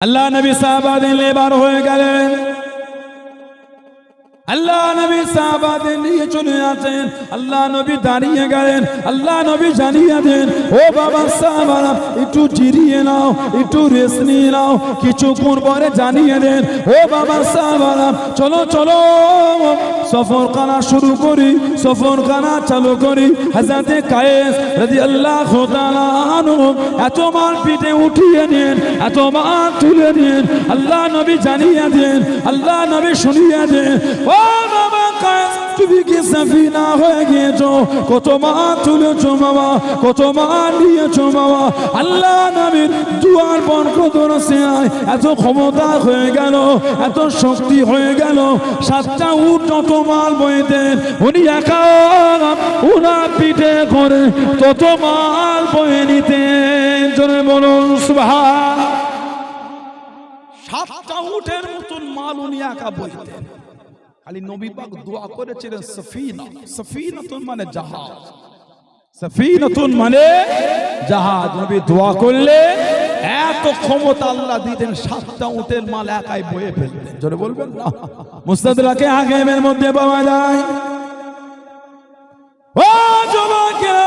আল্লাহ নবী সাহাবাদের নিয়ে বার হয়ে গেলেন। আল্লাহ নবী সাহাবাদের নিয়ে চলে আসেন। আল্লাহ নবী দাঁড়িয়ে গেলেন। আল্লাহ নবী জানিয়ে দেন, ও বাবা সাহাবারা একটু জিরিয়ে নাও, একটু রেস্ট নিয়ে নাও, কিছুক্ষণ পরে জানিয়ে দেন, ও বাবা সাহাবারা চলো চলো সফরখানা শুরু করি, সফরখানা চালু করি। হযরতে কায়েস রাদিয়াল্লাহু তাআলা আনহু এত মাল পিঠে উঠিয়ে নেন, এত মাল তুলে নেন। আল্লাহ নবী জানিয়ে দেন, আল্লাহ নবী শুনিয়ে দেন, ও বাবা কায়েস তুমি কি সাফিনা হয়ে গিয়েছো? কত মাল তুলেছো বাবা, কত মাল নিয়েছো বাবা। আল্লাহ নবীর দুয়ার বরকত রসিয়ায় এত ক্ষমতা হয়ে গেল, এত শক্তি হয়ে গেল, 7টা উট যত মাল বইতেন উনি একা উনার পিঠে করে তত মাল বয়ে নিতেন। জোরে বলুন সুবহান। 7টা উটের মতন মাল উনি একা বইতেন। খালি নবী পাক দোয়া করেছিলেন সফিনা, সফিনাতুন মানে জাহাজ, সফিনাতুন মানে জাহাজ। নবী দোয়া করলে এত ক্ষমতা আল্লাহ দিতেন, 7টা উটের মাল একাই বয়ে ফেলতেন। জোরে বলবেন না? মুস্তাদরাকে হাকিমের মধ্যে পাওয়া যায়। ও জমাকে,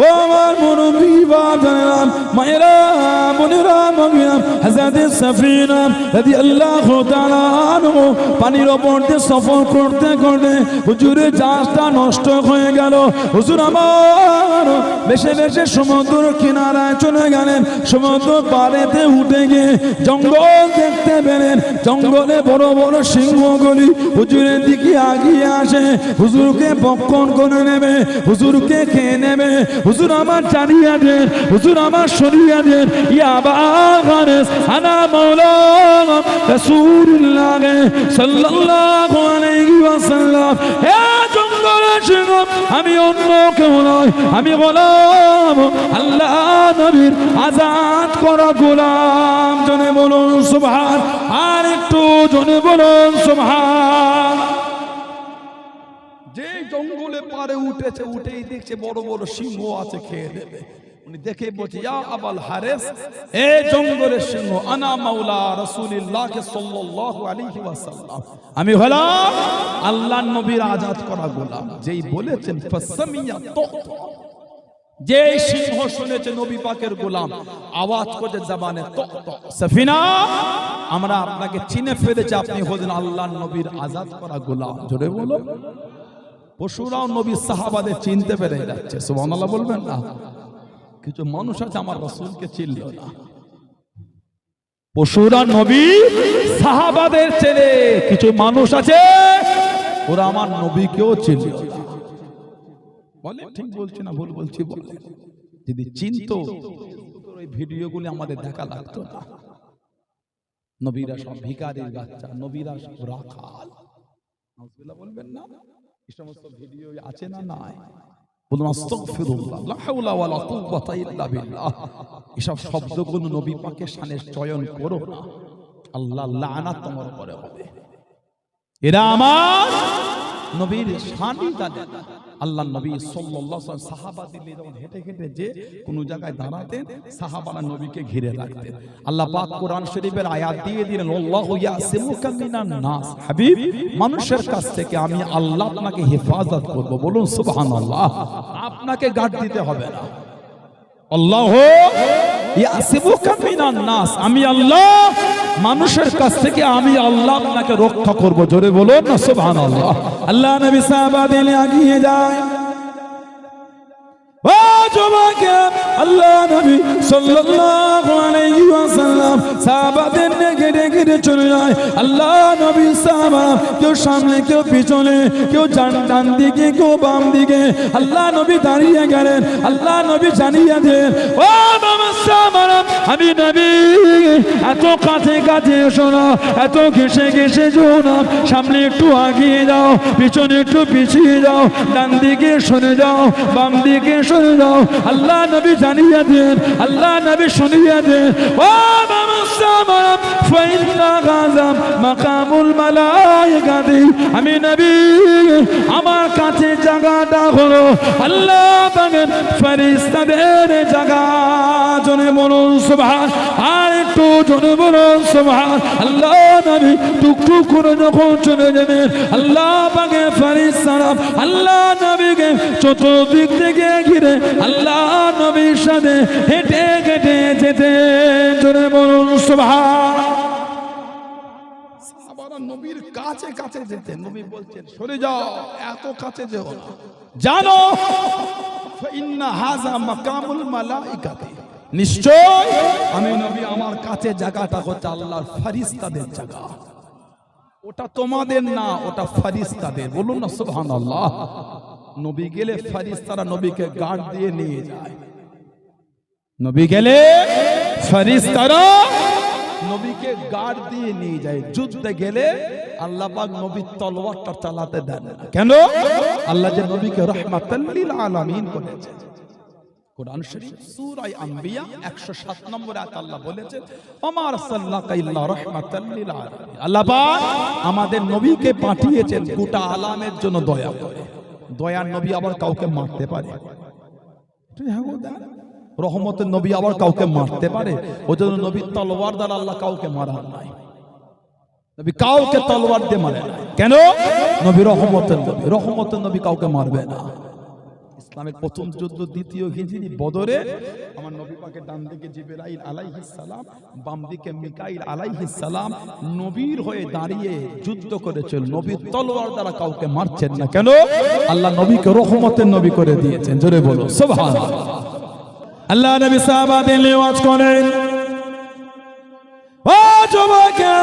ও আমার মুরব্বি বাজান মায়েরা বোনেরা মমিরা, হযরতে সাফিনা রাদিয়াল্লাহু তাআলা আনহু পানির ওপর দিয়ে সফর করতে করতে হুজুরের জাহাজটা নষ্ট হয়ে গেল। হুজুর আমার বেশে বেশে সমুদ্র কিনারায় চলে গেলেন। সমুদ্র পাড়েতে উঠে গিয়ে জঙ্গল দেখতে পেলেন। জঙ্গলে বড় বড় সিংহগুলি হুজুরের দিকে আগিয়ে আসে, হুজুরকে বক্ষণ করে নেবে, হুজুরকে খেয়ে নেবে। হুজুর আমার জানিয়ে দেন, হুজুর আমার শুনিয়ে দেন, ইয়া বাগানেস আনা মাওলা রাসূলুল্লাহ সাল্লাল্লাহু আলাইহি ওয়াসাল্লাম। হে জঙ্গলের সিংহ, আমি অন্য কেউ নয়, আমি গোলাম, আল্লাহ নবীর আজাদ করা গোলাম। জনে বলুন সুবহান। আর একটু জনে বলুন সুবহান। যে জঙ্গলে পারে উঠেছে, উঠেই দেখছে বড় বড় সিংহ আছে, খেয়ে দেবে। উনি দেখে বলছে, ইয়া আবাল হারেস, এ জঙ্গলের সিংহ, আনা মাওলা রাসূলুল্লাহ সাল্লাল্লাহু আলাইহি ওয়াসাল্লাম, আমি হলাম আল্লাহর নবীর আজাদ করা গোলাম। যেই বলেছেন ফাসামিয়া তো, যে সিংহ শুনেছে নবী পাকের গোলাম, আওয়াজ করে জবানে তো তো, সাফিনা আমরা আপনাকে চিনে ফেলেছি, আপনি হলেন আল্লাহর নবীর আজাদ করা গোলাম। জোরে বলো। পশুরাও নবী সাহাবাদের চিনতে পেরে যাচ্ছে। সুবহানাল্লাহ বলবেন না? কিছু মানুষ আছে আমার রাসূলকে চিনল না। পশুরা নবী সাহাবাদের চেনে, কিছু মানুষ আছে ওরা আমার নবীকেও চিনল না। বলে ঠিক বলছি না ভুল বলছি? বলে যদি চিনতো ওই ভিডিওগুলি আমাদের দেখা লাগতো না। নবীরা সব ভিখারির বাচ্চা, নবীরা সব রাখাল। নাউজুবিল্লাহ বলবেন না? এই সমস্ত ভিডিও আছে না? নাই? বলুন আস্তাগফিরুল্লাহ, লা হাওলা ওয়ালা কুওয়াতা ইল্লা বিল্লাহ। এসব শব্দগুলো নবী পাকের শানে চয়ন করো না, আল্লাহ লানাত তোমার উপরে হবে। এরা আমার নবীর শানই জানে না। আল্লাহ নবী সাল্লাল্লাহু আলাইহি ওয়াসাল্লাম সাহাবাদের নিয়ে যখন হেঁটে হেঁটে যে কোন জায়গায় দাঁড়াতেন, সাহাবারা নবীকে ঘিরে রাখতেন। আল্লাহ পাক কোরআন শরীফের আয়াত দিয়ে দিলেন, আল্লাহু ইয়াসিমুকা মিনান নাস, হাবিব মানুষের কাছ থেকে আমি আল্লাহ আপনাকে হেফাজত করব। বলুন সুবহানাল্লাহ। আপনাকে গার্ড দিতে হবে না। আল্লাহু ইয়াসিমুকা মিনান নাস, আমি আল্লাহ মানুষের কাছ থেকে আমি আল্লাহ আপনাকে রক্ষা করব। জোরে বলুন না সুবহানাল্লাহ। আল্লাহ নবী সাহাবাদের এগিয়ে যায়। ও জমাকে, আল্লাহ নবী সাল্লাল্লাহু আলাইহি ওয়াসাল্লাম সাহাবাদের নিয়ে ঘিরে চলে যায়। আল্লাহ নবী সাহাবা কেউ সামনে, কেউ পিছনে, কেউ ডান দিকে, কেউ বাম দিকে। আল্লাহ নবী দাঁড়িয়ে গেলেন। আল্লাহ নবী জানিয়ে দেন, ও বাবা সাহাবারা, আমি নবী, এত কাছে কাছে এসো না, এত ঘেসে ঘেসে যেও না। সামনে একটু আগিয়ে যাও, পিছনে একটু পিছিয়ে যাও, ডান দিকে সরে যাও, বাম দিকে সরে যাও। আল্লাহ নবী জানিয়ে দেন, আল্লাহ নবী শুনিয়ে দেন, ও বাবা সাহাবারা, ফাইন্না হাযা মাকামুল মালায়েকাতি, আমি নবী আমার কাছে জায়গাটা হলো আল্লাহ পাকের ফেরেশতাদের জায়গা। জনে বলুন সুবহান, আর একটু জনে বলুন সুবহান। আল্লাহ নবী টুকটুক করে যখন চলে যাবেন, আল্লাহ পাকের ফেরেশতারা আল্লাহ নবীকে চতুর্দিক থেকে ঘিরে আল্লাহ নবীর সাথে হেঁটে হেঁটে যেতেন। জনে বলুন সুবহান। সাহাবারা নবীর কাছে কাছে যেতেন। নবী বলছেন সরে যাও, এত কাছে যেও না, জানো ফাইন্না হাযা মাকামুল মালায়েকাতি, নিশ্চয় আমি নবী আমার কাছে জায়গাটা হচ্ছে আল্লাহর ফেরেশতাদের জায়গা। ওটা তোমাদের না, ওটা ফেরেশতাদের। বলুন না সুবহানাল্লাহ। নবী গেলে ফেরেশতারা নবীকে গার্ড দিয়ে নিয়ে যায়। নবী গেলে ফেরেশতারা নবীকে গার্ড দিয়ে নিয়ে যায়। যুদ্ধে গেলে আল্লাহ পাক নবীর তলোয়ারটা চালাতে দেন না। কেন? আল্লাহ যে নবীকে রাহমাতাল লিল আলামিন করেছেন। কোরআন শরীফ সূরা আম্বিয়া 107 নম্বর আয়াত আল্লাহ বলেছেন, ওমা আরসালনাকা ইল্লা রাহমাতাল লিল আলামিন। আল্লাহ পাক আমাদের নবীকে পাঠিয়েছেন গোটা আলামের জন্য দয়া করে। দয়ার নবী আবার কাউকে মারতে পারে? রহমতের নবী আবার কাউকে মারতে পারে? ওজন্য নবীর তলোয়ার দ্বারা আল্লাহ কাউকে মারার নাই। নবী কাউকে তলোয়ার দিয়ে মারে না। কেন? নবী রহমতের নবী। রহমতের নবী কাউকে মারবে না। ইসলামের প্রথম যুদ্ধ দ্বিতীয় হিজরি বদরে আমার নবী পাকের ডান দিকে জিবরাইল আলাইহিস সালাম, বাম দিকে মিকাইল আলাইহিস সালাম নবীর হয়ে দাঁড়িয়ে যুদ্ধ করেছিল। নবীর তলোয়ার দ্বারা কাউকে মারছেন না। কেন? আল্লাহ নবীকে রহমতের নবী করে দিয়েছেন। জোরে বলো সুবহানাল্লাহ। আল্লাহ নবী সাহাবাদের লিওয়াজ করেন, ও যুবকেরা,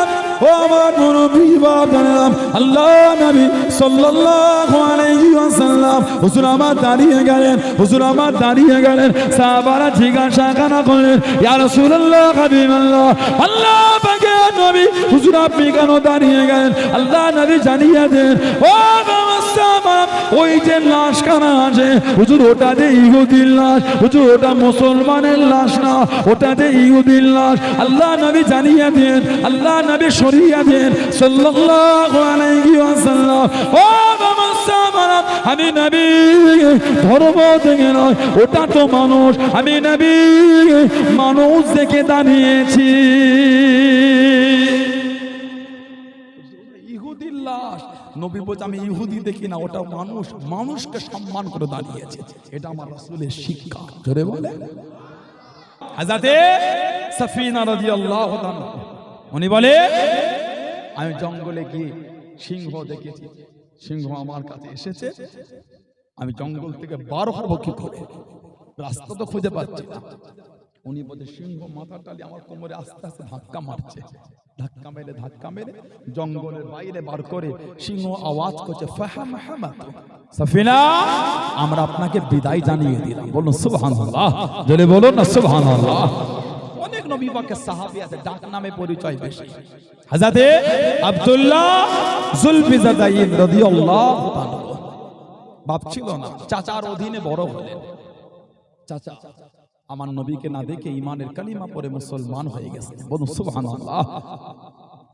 ও আমার নবী বাদাম, আল্লাহ নবী সাল্লাল্লাহু আলাইহি ওয়াসাল্লাম হুজুর আমার দাঁড়িয়ে গেলেন। হুজুর আমার দাঁড়িয়ে গেলেন। সাহাবারা জিজ্ঞাসা করলেন, ইয়া রাসূলুল্লাহ, হাবিবাল্লাহ, আল্লাহ পাকের নবী হুজুর আপনি কেন দাঁড়িয়ে গেলেন? আল্লাহ নবী জানিয়ে দেন, ও সাহাবা, ওই যে লাশ কানা আছে হুজুর, ওটা যে ইহুদির লাশ। হুজুর ওটা মুসলমানের লাশ না, ওটা যে ইহুদির লাশ। আল্লাহ নবী জানিয়ে দেন, আল্লাহ নবী সরিয়ে দেন সাল্লাল্লাহু আলাইহি ওয়াসাল্লাম। ও সাহাবারা, আমি নবী ধর্ম দেখে নয়, ওটা তো মানুষ। আমি নবী মানুষ দেখে দাঁড়িয়েছি। ইহুদির লাশ, নবী বলছে আমি ইহুদি দেখি না, ওটা মানুষ। মানুষকে সম্মান করে দাঁড়িয়েছে। এটা আমার রাসূলের শিক্ষা। জোরে বলে হযরতে সাফিনা রাদিয়াল্লাহু তাআলা উনি বলে, আমি জঙ্গলে গিয়ে সিংহ দেখেছি। সিংহ আমার কাছে এসেছে, আমি জঙ্গল থেকে বার হব কি করে? রাস্তা তো খুঁজে পাচ্ছি না। উনি বলে সিংহ মাথা টালি আমার কোমরে আস্তে আস্তে ধাক্কা মারছে। ধাক্কা মেরে জঙ্গলের বাইরে বার করে সিংহ আওয়াজ করছে, ফাহামাহামাতু সাফিনা, আমরা আপনাকে বিদায় জানিয়ে দিলাম। বলুন সুবহানাল্লাহ। জোরে বলুন না সুবহানাল্লাহ। অনেক নবী পাকের সাহাবী আছে, ডাক নামে পরিচয় বেশি। হযরতে আব্দুল্লাহ যুলফিজাদাইন রাদিয়াল্লাহু তাআলা বাপ ছিল না, চাচার অধীনে বড় হলেন। চাচা আমার নবীকে না দেখে ঈমানের কালিমা পড়ে মুসলমান হয়ে গেছে। বলুন সুবহানাল্লাহ।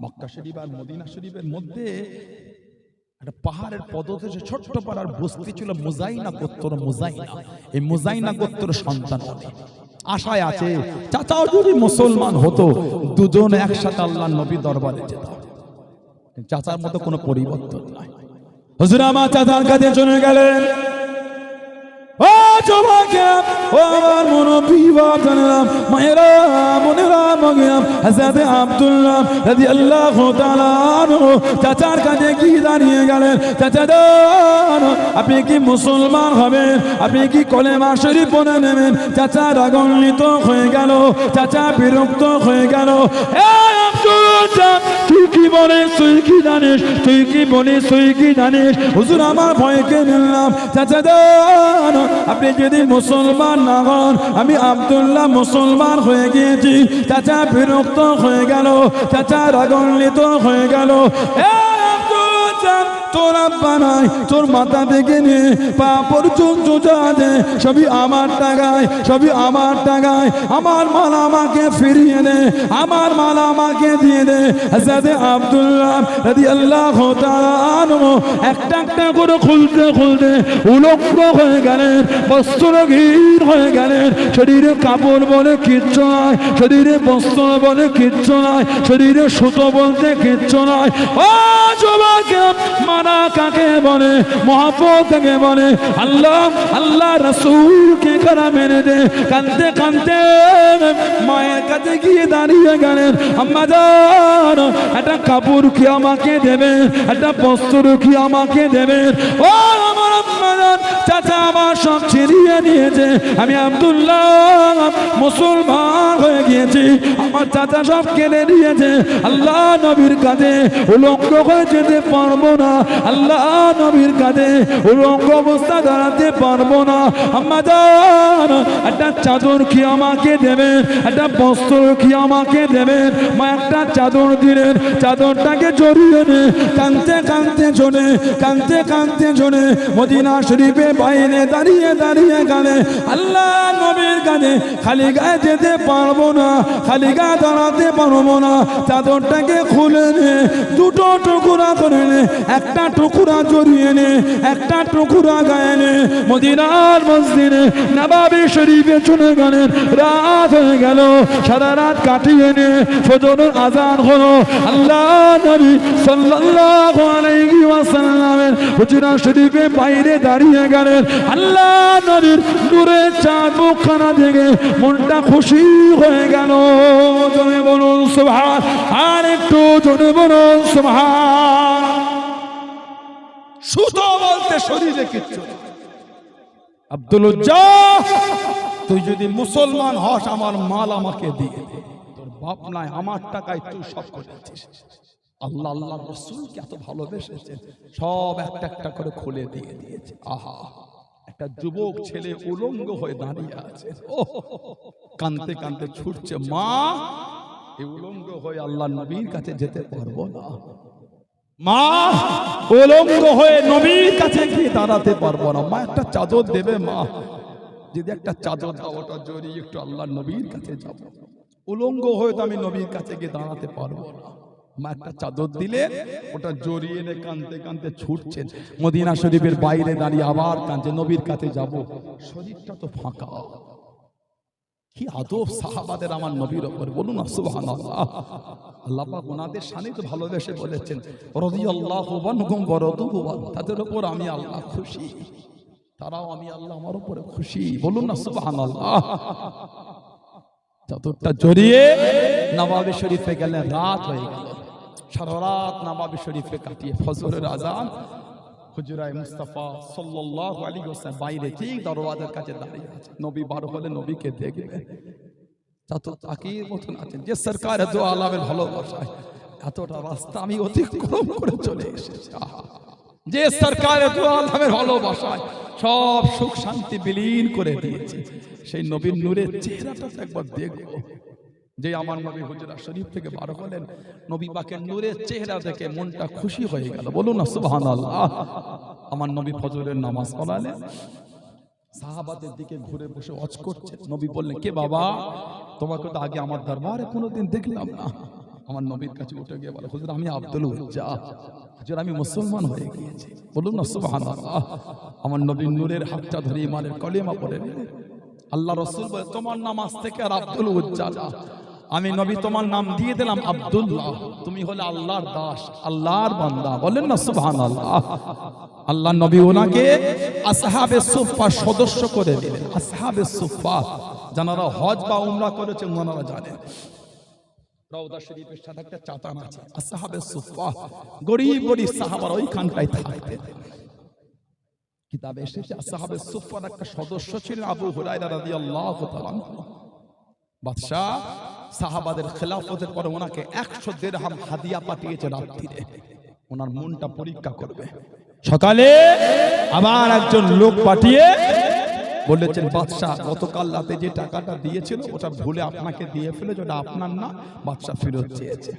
মক্কা শরীফ আর মদিনা শরীফের মধ্যে একটা পাহাড়ের পদদেশে ছোট্ট পাড়ার বস্তি ছিল মুজাইনা গোত্র। মুজাইনা, এই মুজাইনা গোত্রের সন্তান আশায় আছে চাচাও যদি মুসলমান হতো, দুজন একসাথে আল্লাহর নবী দরবারে যেত। চাচার মতো কোনো পরিবর্তন নাই। হুজুর আমার চাচার কাছে চলে গেলেন। ও যুবকেরা, ও আমার মুরব্বি বাবারা, মায়েরা, বোনেরা, মগিরা, হযরত আব্দুল্লাহ রাদিয়াল্লাহু তাআলা আনহু চাচার কাছে কি দাঁড়িয়ে গেলেন। চাচা যান, আপনি কি মুসলমান হবেন? আপনি কি কলেমা শরীফ পড়ে নেবেন? চাচা রাগান্বিত হয়ে গেল, চাচা বিরক্ত হয়ে গেল। এই আব্দুল্লাহ, তুই কি বলিস? তুই কি জানিস? তুই কি বলিস? তুই কি জানিস? হুজুর আমার ভয়কে নিলাম। চাচা যান, আপনি যদি মুসলমান না হন, আমি আব্দুল্লাহ মুসলমান হয়ে গিয়েছি। চাচা বিরক্ত হয়ে গেল, চাচা রাগান্বিত হয়ে গেল। তোর আব্বা নাই, তোর মাথা থেকে নে পা পর্যন্ত যা দে সবই আমার টাকায়, সবই আমার টাকায়। আমার মাল আমাকে ফিরিয়ে দে, আমার মাল আমাকে দিয়ে দে। হযরত আব্দুল্লাহ রাদিয়াল্লাহু তাআলা আনহু একটা একটা করে খুলতে খুলতে উলঙ্গ হয়ে গেলেন, বস্ত্রহীন হয়ে গেলেন। শরীরে কাপড় বলে কিচ্ছু নয়, শরীরে বস্ত্র বলে কিচ্ছু নয়, শরীরে সুতো বলতে কিচ্ছু নয়। ও যুবক, মানা কাকে বলে, মহব্বত কাকে বলে, আল্লাহ আল্লাহ রাসূলকে কারা মেনে দে। কাঁদতে কাঁদতে মায়ের কাছে গিয়ে দাঁড়িয়ে গেলেন, আম্মা জান একটা কাপড় কি আমাকে দেবেন, একটা বস্ত্র কি আমাকে দেবেন? ও আমার আম্মা জান, চাচা আমার সব ছিনিয়ে নিয়েছে, আমি আব্দুল্লাহ মুসলমান হয়ে গিয়েছি, আমার চাচা সব কেড়ে নিয়েছে। আল্লাহ নবীর কাছে উলঙ্গ হয়ে যেতে পারবো না, আল্লাহ নবীর কাছে উলঙ্গ অবস্থা দাঁড়াতে পারবো না। আম্মা জান একটা চাদর কি আমাকে দেবেন, একটা বস্ত্র কি আমাকে দেবেন? মা একটা চাদর দিলেন, চাদরটাকে জড়িয়ে নে কাঁদতে কাঁদতে শোনে, কাঁদতে কাঁদতে শোনে মদিনা শরীফে বাইরে দাঁড়িয়ে দাঁড়িয়ে গেলে আল্লাহ নবীর কাছে খালি গায়ে যেতে পারবো না, খালি গায়ে দাঁড়াতে পারবো না। চাদরটাকে খুলে নে, দুটো টুকরা করে নে, একটা টুকরা জড়িয়ে নে, একটা টুকরা গায়ে নে। মদিনার মসজিদে নববী শরীফে চলে গেলেন, রাত হয়ে গেল, সারা রাত কাটিয়ে নে ফজরের আযান হলো। আল্লাহ নবী সাল্লাল্লাহু আলাইহি ওয়াসাল্লামের হুজরা শরীফে বাইরে দাঁড়িয়ে গেলেন। আল্লাহ নবীর নূরের চাঁদ মুখখানা দেখে মনটা খুশি হয়ে গেল। জোরে বলুন সুবহান, আর একটু জোরে বলুন সুবহান। সুতো বলতে শরীরে কিচ্ছু। আব্দুল উজ্জা, তুই যদি মুসলমান হস আমার মাল আমাকে দিয়ে দে, তোর বাপ নাই, আমার টাকায় তুই সব করেছিস। আল্লাহ আল্লাহ রাসূলকে এত ভালোবেসেছেন, সব একটা একটা করে খুলে দিয়ে দিয়েছে। আহা, একটা যুবক ছেলে উলঙ্গ হয়ে দাঁড়িয়ে আছে, ও কাঁদতে কাঁদতে ছুটছে, মা এই উলঙ্গ হয়ে আল্লাহ নবীর কাছে যেতে পারবো না, মা উলঙ্গ হয়ে নবীর কাছে গিয়ে দাঁড়াতে পারবো না, মা একটা চাদর দেবে, মা যদি একটা চাদর দাও ওটা জড়িয়ে একটু আল্লাহ নবীর কাছে যাব। উলঙ্গ হয়ে তো আমি নবীর কাছে গিয়ে দাঁড়াতে পারবো না, মা একটা চাদর দিলে ওটা জড়িয়ে এনে কাঁদতে কাঁদতে ছুটছেন মদিনা শরীফের বাইরে দাঁড়িয়ে আবার কাঁদছে, নবীর কাছে যাব। শরীরটা তো ফাঁকা। কি আদব সাহাবাদের আমার নবীর উপর, বলুন না সুবহানাল্লাহ। আল্লাহ পাক ওনাদের শানে তো ভালোবেসে বলেছেন রাদিয়াল্লাহু আনহুম ওয়া রাদু আন, তাদের উপর আমি আল্লাহ খুশি, তারাও আমি আল্লাহ আমার উপরে খুশি, বলুন না সুবহানাল্লাহ। চাদরটা জড়িয়ে নববী শরীফে গেলেন, রাত হয়ে গেল, সারা রাত নববী শরীফে কাটিয়ে ফজরের আযান হুজরায়ে মুস্তাফা সাল্লাল্লাহু আলাইহি ওয়াসাল্লাম বাইরে ঠিক দরওয়াজার কাছে দাঁড়িয়ে আছে। নবী বার হলে নবীকে দেখবে, চাদর তাকিয়ে মতন আছেন যে সরকার দু আলামের ভালোবাসায় এতটা রাস্তা আমি অতিক্রম করে চলে এসেছি। যে সরকার দু আলামের ভালোবাসায় সব সুখ শান্তি বিলীন করে দিয়েছে, সেই নবীর নূরের চেহারাটা একবার দেখবো। যে আমার নবী হুজরা শরীফ থেকে বার হলেন, নবী পাকের নূরের চেহারা দেখে মনটা খুশি হয়ে গেল, বলুন না সুবহানাল্লাহ। আমার নবী ফজরের নামাজ পড়ালেন, সাহাবাদের দিকে ঘুরে বসে ওয়াজ করছে। নবী বললেন, কে বাবা, তোমাকে তো আগে আমার দরবারে কোনোদিন দেখলাম না। আমার নবীর কাছে উঠে গিয়ে বলে, হুজুর আমি আব্দুল উজ্জা, হুজুর আমি মুসলমান হয়ে গিয়েছি, বলুন না সুবহানাল্লাহ। আমার নবীর নূরের হাতটা ধরে ইমানের কলেমা পড়ে নিলেন। আল্লাহ রাসূল বলে, তোমার নাম আজ থেকে আর আব্দুল উজ্জা না, আমি নবী তোমার নাম দিয়ে দিলাম আব্দুল্লাহ, তুমি হলে আল্লাহর দাস, আল্লাহর বান্দা, বলেন না সুবহানাল্লাহ। আল্লাহ নবী ওনাকে আসহাবে সুফফা সদস্য করে দিলেন। আসহাবে সুফফা যারা হজ বা উমরা করেছেন ওনারা জানেন, রওজা শরীফের সাথে একটা চাতান আছে, আসহাবে সুফফা, গরীব গরীব সাহাবারা ওইখানটায় থাকতেন। কিতাবে এসেছে আসহাবে সুফফার একটা সদস্য ছিলেন আবু হুরায়রা রাদিয়াল্লাহু তাআলা। বাদশা সাহাবাদের খেলাফতের পরে ওনাকে 100 দিরহাম হাদিয়া পাঠিয়েছে রাত্রিরে, ওনার মনটা পরীক্ষা করবে। সকালে আবার একজন লোক পাঠিয়ে বলেছেন, বাদশা গতকাল রাতে যে টাকাটা দিয়েছিল ওটা ভুলে আপনাকে দিয়ে ফেলে, যেটা আপনার না, বাদশা ফেরত চেয়েছে।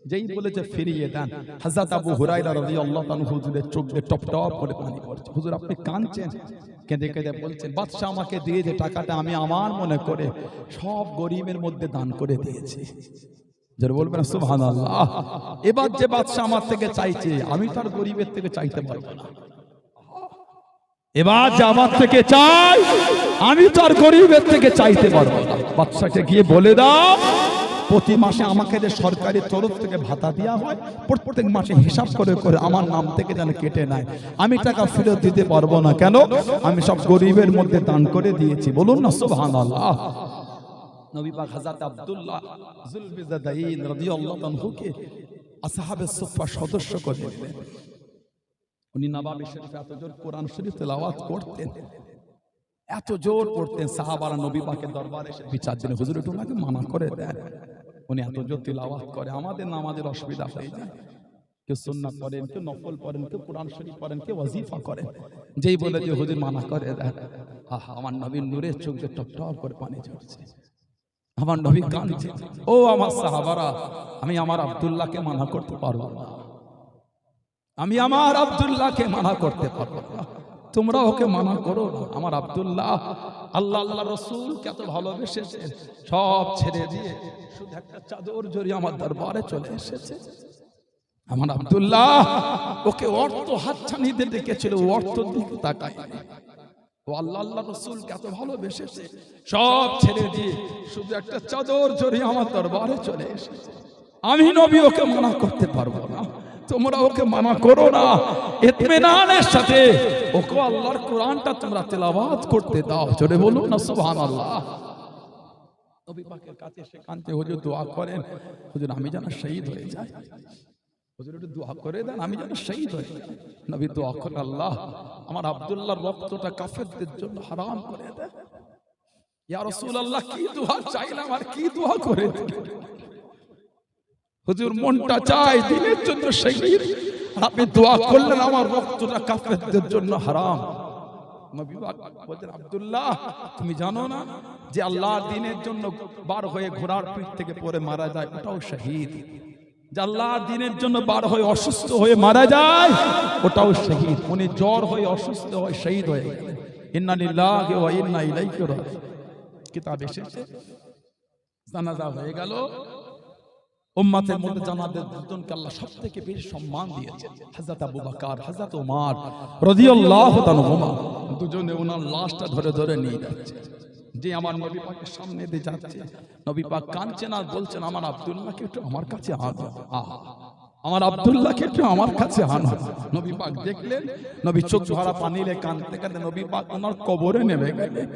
যেই বলেছে ফিরিয়ে দেন, হযরত আবু হুরায়রা রাদিয়াল্লাহু তাআলা হুজুরের চোখ দিয়ে টপ টপ করে পানি পড়ছে। হুজুর আপনি কাঁদছেন, কেঁদে কেঁদে বলছেন বাদশা আমাকে দিয়ে যে টাকাটা আমি আমার মনে করে সব গরিবের মধ্যে দান করে দিয়েছি। যারা বলবেন সুবহানাল্লাহ। এবার যে বাদশা আমার থেকে চাইছে আমি তার গরিবের থেকে চাইতে পারবো না। এবার যে আমার থেকে চাই আমি তার গরিবের থেকে চাইতে পারবো না। বাদশাকে গিয়ে বলে দাও প্রতি মাসে আমাকে যে সরকারি তরফ থেকে ভাতা দেওয়া হয় প্রত্যেক মাসে হিসাব করে করে আমার নাম থেকে যেন কেটে নেয়। আমি টাকা ফেরত দিতে পারবো না, কেন? আমি সব গরিবের মধ্যে দান করে দিয়েছি। বলুন না সুবহানাল্লাহ। নবী পাক হযরত আব্দুল্লাহ যুলবিজাদাইন রাদিয়াল্লাহু আনহুকে আসহাবে সুফফা সদস্য করে দিলেন। উনি নবাবী শরীফে এত জোর কোরআন শরীফ তেলাওয়াত করতেন, এত জোর করতেন, সাহাবারা নবী পাকের দরবারে এসে বিচার দিন, হুজুর একটু ওনাকে মানা করে দেন, উনি এত জোর তেলাওয়াত করে, আমাদের নামাজের অসুবিধা হয়ে যায়। কেউ সুন্নাত পড়েন, কেউ নফল পড়েন, কেউ কোরআন শরীফ পড়েন, কেউ ওয়াজিফা করেন। যেই বলে যে হুজুর মানা করে দেন, আহা আমার নবীর নূরের চোখ দিয়ে টপ টপ করে পানি ঝরছে। আমার নবী কাঁদছে, ও আমার সাহাবারা, আমি আমার আব্দুল্লাহকে মানা করতে পারবো না, আমি আমার আব্দুল্লাহকে মানা করতে পারবো না, তোমরা ওকে মানা করো না। আমার আব্দুল্লাহ আল্লাহ আল্লাহ রাসূলকে এত ভালোবেসেছে, সব ছেড়ে দিয়ে শুধু একটা চাদর জড়িয়ে আমার দরবারে চলে এসেছে। আমার আব্দুল্লাহ ওকে অর্থ হাতছানিতে ডেকেছিল, অর্থ দিকে তাকায়নি। ও আল্লাহ আল্লাহ রাসূলকে এত ভালোবেসেছে, সব ছেড়ে দিয়ে শুধু একটা চাদর জড়িয়ে আমার দরবারে চলে এসেছে। আমি নবী ওকে মানা করতে পারবো না, তোমরা ওকে মানা করো না, ইতমিনানের সাথে ওকে আল্লাহর কোরআনটা তোমরা তেলাওয়াত করতে দাও। জোরে বলুন না সুবহানাল্লাহ। নবী পাকের কাছে এসে কাঁদতে, হুজুর দোয়া করেন, হুজুর আমি যেন শহীদ হয়ে যাই, হুজুর একটু দোয়া করে দেন, আমি যেন শহীদ হয়ে যাই। নবী দোয়া করেন, আল্লাহ আমার আব্দুল্লাহর রক্তটা কাফেরদের জন্য হারাম করে দেন। ইয়া রাসূলুল্লাহ কি দোয়া চাইলাম আর কি দোয়া করে দিলেন। হুজুর মনটা চাই দিনের জন্য শহীদ, আপনি দোয়া করলেন আমার রক্তটা কাফেরদের জন্য হারাম। নবী বলেন, আব্দুল্লাহ তুমি জানো না যে আল্লাহর দ্বীনের জন্য বার হয়ে ঘোড়ার পিঠ থেকে পড়ে মারা যায় ওটাও শহীদ, যে আল্লাহর দ্বীনের জন্য বার হয়ে অসুস্থ হয়ে মারা যায় ওটাও শহীদ। উনি জ্বর হয়ে অসুস্থ হয়ে শহীদ হয়ে গেলেন। ইন্না লিল্লাহি ওয়া ইন্না ইলাইহি রাজিউন কিতাব এসেছে, জানাজা হয়ে গেল। উম্মতের মধ্যে জানাদের দুজনকে আল্লাহ সবথেকে বেশি সম্মান দিয়েছেন, হযরত আবু বকর, হযরত ওমর রাদিয়াল্লাহু তাআলা দুজনে ওনার লাশটা ধরে ধরে নিয়ে যাচ্ছে। যে আমার নবী পাকের সামনে দিয়ে যাচ্ছে, নবী পাক কাঁদছেন আর বলছেন আমার আব্দুল্লাহকে একটু আমার কাছে আনো, আমার আব্দুল্লাহকে একটু আমার কাছে আনো। নবী পাক দেখলেন, নবী চোখ ভরা পানিতে কাঁদতে কাঁদতে নবী পাক ওনার কবরে নেমে গেলেন।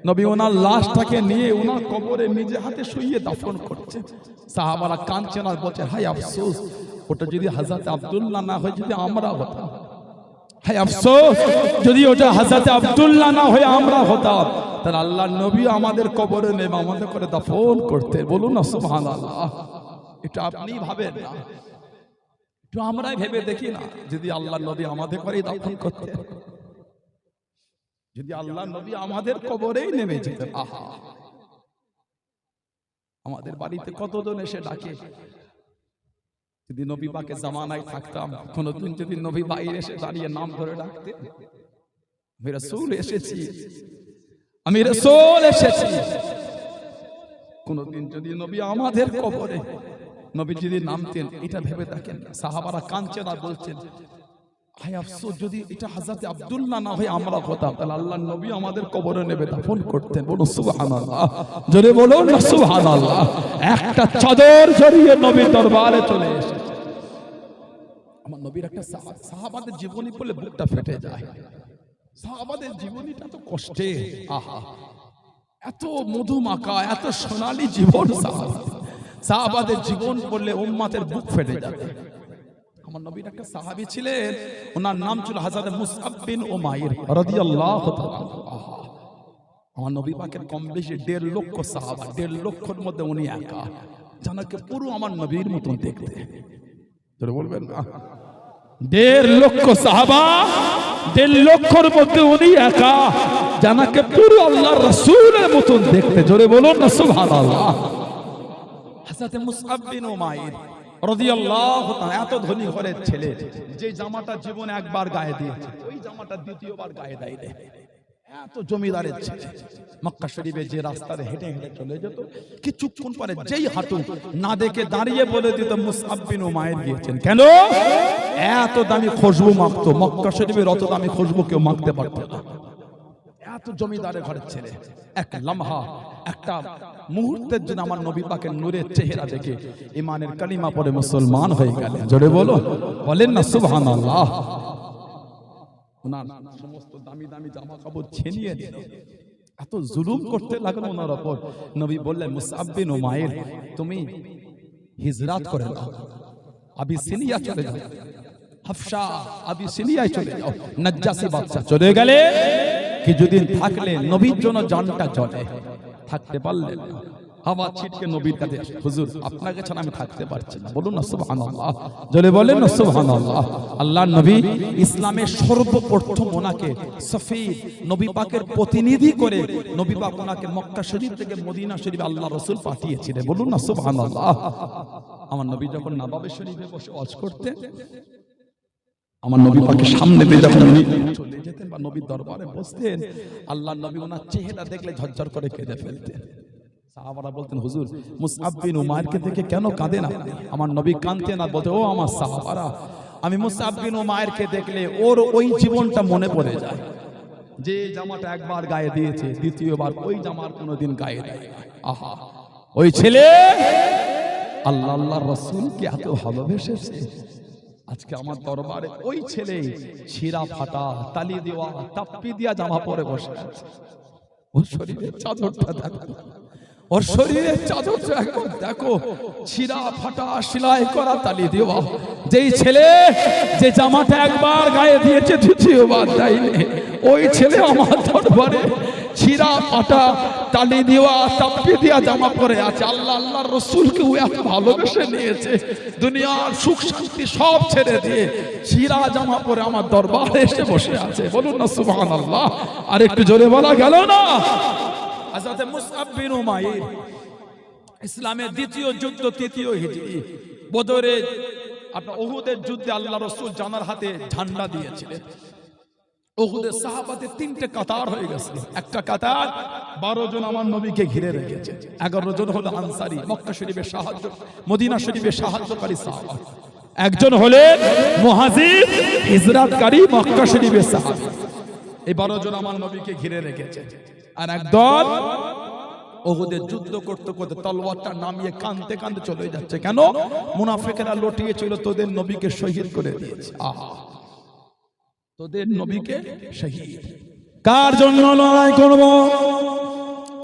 নবী ওনার লাশটাকে নিয়ে ওনার কবরে নিজে হাতে শুইয়ে দাফন করছেন। সাহাবারা কাঁদছেন আর বলছেন, হায় আফসোস, ওটা যদি হযরত আব্দুল্লাহ না হয় যদি আমরা হতাম, হায় আফসোস যদি ওটা হযরত আব্দুল্লাহ না হয়ে আমরা হতাম, তাহলে আল্লাহর নবী আমাদের কবরে নেমে আমাদের করে দাফন করতে। বলুন না সুবহানাল্লাহ। এটা আপনি ভাবেন না, একটু আমরাই ভেবে দেখি না, যদি আল্লাহর নবী আমাদের করে দাফন করতে, যদি আল্লাহর নবী আমাদের কবরেই নেমে যেতেন, আহা আমাদের বাড়িতে কতজন এসে ডাকে। যদি নবী পাকের জামানায় থাকতাম, কোনদিন যদি নবী বাইরে এসে দাঁড়িয়ে নাম ধরে ডাকতেন, আমি রাসূল এসেছি, আমি রাসূল এসেছি। কোনদিন যদি নবী আমাদের কবরে নবী যদি নামতেন, এটা ভেবে দেখেন। সাহাবারা কাঁদছেন আর বলছেন, হায় আফসোস যদি এটা হযরত আব্দুল্লাহ না হয়ে আমরা হতাম, তাহলে আল্লাহর নবী আমাদের কবরে নেমে দাফন করতেন। বলুন সুবহানাল্লাহ, জোরে বলুন না সুবহানাল্লাহ। একটা চাদর জড়িয়ে নবীর দরবারে চলে এসেছে। আমার নবীর একটা সাহাবাদের জীবনী বলে বুকটা ফেটে যায়। সাহাবাদের জীবনীটা তো কষ্টে, আহা এত মধুমাখা, এত সোনালী জীবন সাহাবাদের জীবন বললে উম্মতের বুক ফেটে যাবে। আমার নবীর একটা সাহাবী ছিলেন, ওনার নাম ছিল হযরত মুসআব বিন উমাইর রাদিয়াল্লাহু তাআলা। আমার নবী পাকের কম বেশি 1.5 লক্ষ সাহাবা, 1.5 লক্ষের মধ্যে উনি একা, জানাকে পুরো আমার নবীর মতন দেখতে। তোরা বলবেন না, 1.5 লক্ষ সাহাবা, 1.5 লক্ষের মধ্যে উনি একা, জানাকে পুরো আল্লাহর রাসূলের মতন দেখতে। জোরে বলুন না সুবহানাল্লাহ। হযরত মুসআব বিন উমাইর রাদিয়াল্লাহু তাআলা, এত ধনী ঘরের ছেলে, যে জামাটা জীবনে একবার গায়ে দিয়েছে ওই জামাটা দ্বিতীয়বার গায়ে দেয় না। এত জমিদারের ছেলে, মক্কা শরীফে যে রাস্তায় হেঁটে হেঁটে চলে যেত, কিছুক্ষণ পরে যেই হাঁটু না দেখে দাঁড়িয়ে বলে দিত মুসআব বিন উমাইর গিয়েছেন। কেন? এত দামি খুশবু মাখতো, মক্কা শরীফের অত দামি খুশবু কেউ মাখতে পারতো না। এত জমিদারের ঘরের ছেলে, এক লম্হা, একটা মুহূর্তের জন্য আমার নবী পাকের নূরের চেহারা দেখে ঈমানের কালিমা পড়ে মুসলমান হয়ে গেলেন। জোরে বলেন না সুবহানাল্লাহ। ওনার সমস্ত দামি দামি জামা কাপড় ছিনিয়ে দিল, এত জুলুম করতে লাগলো ওনার উপর। নবী বললেন মুসআব বিন উমাইর, তুমি হিজরাত করে নাও, আবিসিনিয়া চলে যাও, হাফসা আবিসিনিয়ায় চলে যাও। নাজ্জাসী বাদশা চলে গেলে, কিছুদিন থাকলে নবীর জন্য জানটা চলে, থাকতে পারলেন না। আবার ছিটকে নবীর কাছে, হুজুর আপনাকে ছাড়া আমি থাকতে পারছি না, বলুন না সুবহানাল্লাহ। জোরে বলেন না সুবহানাল্লাহ। আল্লাহর নবী ইসলামের সর্বপ্রথম ওনাকে সফীর, নবী পাকের প্রতিনিধি করে নবী পাক ওনাকে মক্কা শরীফ থেকে মদিনা শরীফে আল্লাহ রাসূল পাঠিয়েছিলেন, বলুন না সুবহানাল্লাহ। আমার নবী যখন নবাবে শরীফে বসে ওয়াজ করতেন, আমার নবী পাকের সামনে দিয়ে যখন উনি চলে যেতেন বা নবীর দরবারে বসতেন, আল্লাহর নবী ওনার চেহারা দেখলে ঝরঝর করে কেঁদে ফেলতেন। সাহাবারা বলতেন, হুজুর মুসআব বিন উমাইরকে দেখে কেন কাঁদেন আপনি? আমার নবী কাঁদতেন না, বলতে, ও আমার সাহাবারা, আমি মুসআব বিন উমাইরকে দেখলে ওর ওই জীবনটা মনে পড়ে যায়, যে জামাটা একবার গায়ে দিয়েছে দ্বিতীয়বার ওই জামার কোনোদিন গায়ে দেয় না। আহা, ওই ছেলে আল্লাহর রাসূলকে এত ভালোবেসেছে, আজকে আমার দরবারে ওই ছেলে ছিঁড়া ফাটা, তালি দেওয়া, তাপ্পি দিয়া জামা পরে বসে আছে। ওর শরীরের চাদরটা দেখো, ওর শরীরের চাদরটা একবার দেখো, ছিঁড়া ফাটা, সেলাই করা, তালি দেওয়া। যেই ছেলে যে জামাটা একবার গায়ে দিয়েছে দ্বিতীয়বার দেয়নি, ওই ছেলে আমার দরবারে ছিঁড়া ফাটা, তালি দেওয়া, তাপ্পি দিয়া জামা পরে আছে। আল্লাহর রাসূলকে ও এত ভালোবেসে নিয়েছে, দুনিয়ার সুখ শান্তি সব ছেড়ে দিয়ে ছিঁড়া জামা পরে আমার দরবারে এসে বসে আছে, বলুন না সুবহানাল্লাহ। আর একটু জোরে বলা গেল না? হযরত মুসআব বিন উমাইর ইসলামের দ্বিতীয় যুদ্ধ, তৃতীয় হিজরি, বদরে, আপনার উহুদের যুদ্ধে আল্লাহ রাসূল জানার হাতে ঝান্ডা দিয়েছিলেন। উহুদের সাহাবাদের তিনটে কাতার হয়ে গেছে, একটা কাতার 12 জন আমার নবীকে ঘিরে রেখেছে, 11 জন হলো আনসারী, মক্কা শরীফের সাহায্য, মদিনা শরীফের সাহায্যকারী সাহাবা, একজন হলেন মুহাজির হিজরতকারী মক্কা শরীফের সাহাবী। এই 12 জন আমার নবীকে ঘিরে রেখেছে। আর একদল উহুদের যুদ্ধ করতে করতে তলোয়ারটা নামিয়ে কাঁদতে কাঁদতে চলে যাচ্ছে। কেন? মুনাফিকেরা লটিয়েছিল, তোদের নবীকে শহীদ করে দিয়েছে। আহা, তোদের নবীকে শহীদ। কার জন্য লড়াই করব,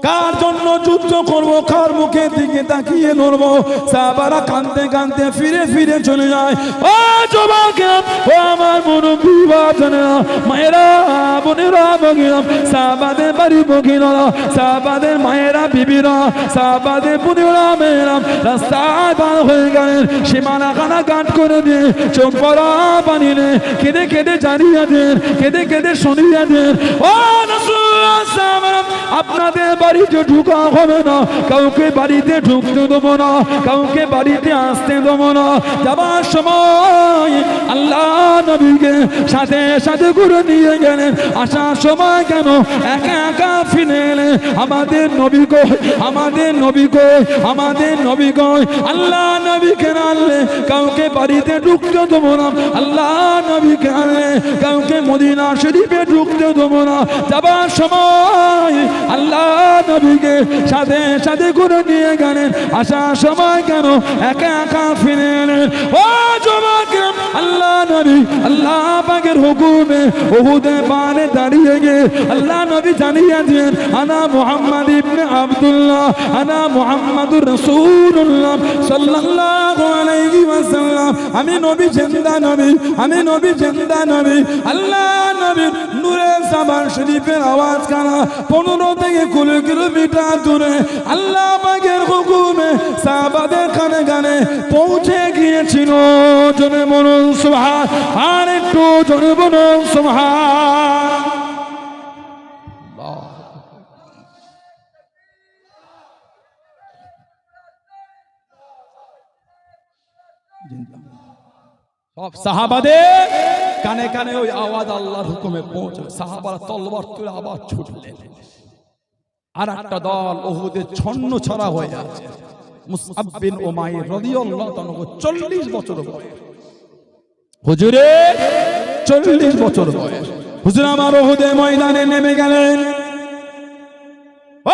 কার জন্য যুদ্ধ করব, কার মুখের দিকে তাকিয়ে লড়ব? সাহাবারা কাঁদতে কাঁদতে ফিরে ফিরে চলে যায়। ও যুবকেরা, ও আমার মুরব্বি বাজানেরা, মায়েরা, বোনেরা, ভগিরা, সাহাবাদের বাড়ি ভগিরা, সাহাবাদের মায়েরা, বিবিরা, সাহাবাদের বোনেরা, মেয়েরা রাস্তায় পার হয়ে গেলেন, সীমানা কানাঘাট করে দিয়ে চোখ পড়া পানি নে কেঁদে কেঁদে জানিয়ে দেন, কেঁদে কেঁদে শুনিয়ে দেন, ও রাসূলুল্লাহ সাহাবারা, আপনাদের বাড়িতে ঢুকা হবে না, কাউকে বাড়িতে ঢুকতে দেবো না, কাউকে বাড়িতে আসতে দেবো না। যাবার সময় আল্লাহ নবীকে সাথে সাথে করে নিয়ে গেলেন, আসার সময় কেন একা একা ফিরে এলেন? আমাদের নবী কই, আমাদের নবী কই, আমাদের নবী কই? আল্লাহ নবীকে আনলে কাউকে বাড়িতে ঢুকতে দেবো না, আল্লাহ নবীকে আনলে কাউকে মদিনা শরীফে ঢুকতে দেবো না। যাবার সময় আল্লাহ নবীকে সাথে সাথে করে নিয়ে গেলেন, আসার সময় কেন একা একা ফিরে এলেন? ও যুবকেরা, আল্লাহ নবী আল্লাহ পাকের হুকুমে উহুদের পাহাড়ে দাঁড়িয়ে গিয়ে আল্লাহ নবী জানিয়ে দিলেন, আনা মুহাম্মদ ইবনে আব্দুল্লাহ, আনা মুহাম্মাদুর রাসূলুল্লাহ সাল্লাল্লাহু আলাইহি ওয়াসাল্লাম। আমি নবী জিন্দা নবী, আমি নবী জিন্দা নবী। আল্লাহ নবীর নূরে সাবান শরীফের আওয়াজ কানা 15 থেকে 20 কিলোমিটার দূরে আল্লাহ পাকের হুকুমে সাহাবাদের কানে কানে পৌঁছে গিয়েছিল। জোরে বলুন সুবহান, আর একটু জোরে বলুন সুবহান। সব সাহাবাদের কানে কানে ওই আওয়াজ আল্লাহর হুকুমে পৌঁছলো। সাহাবারা তলোয়ার তুলে আবার ছুটলেন। আর একটা দল উহুদে ছন্ন ছড়া হয়ে আছে। মুসআব বিন উমাইর রাদিয়াল্লাহু তাআলা 40 বছর বয়স। হুজুরে 40 বছর বয়স। হুজুর আমার উহুদের ময়দানে নেমে গেলেন।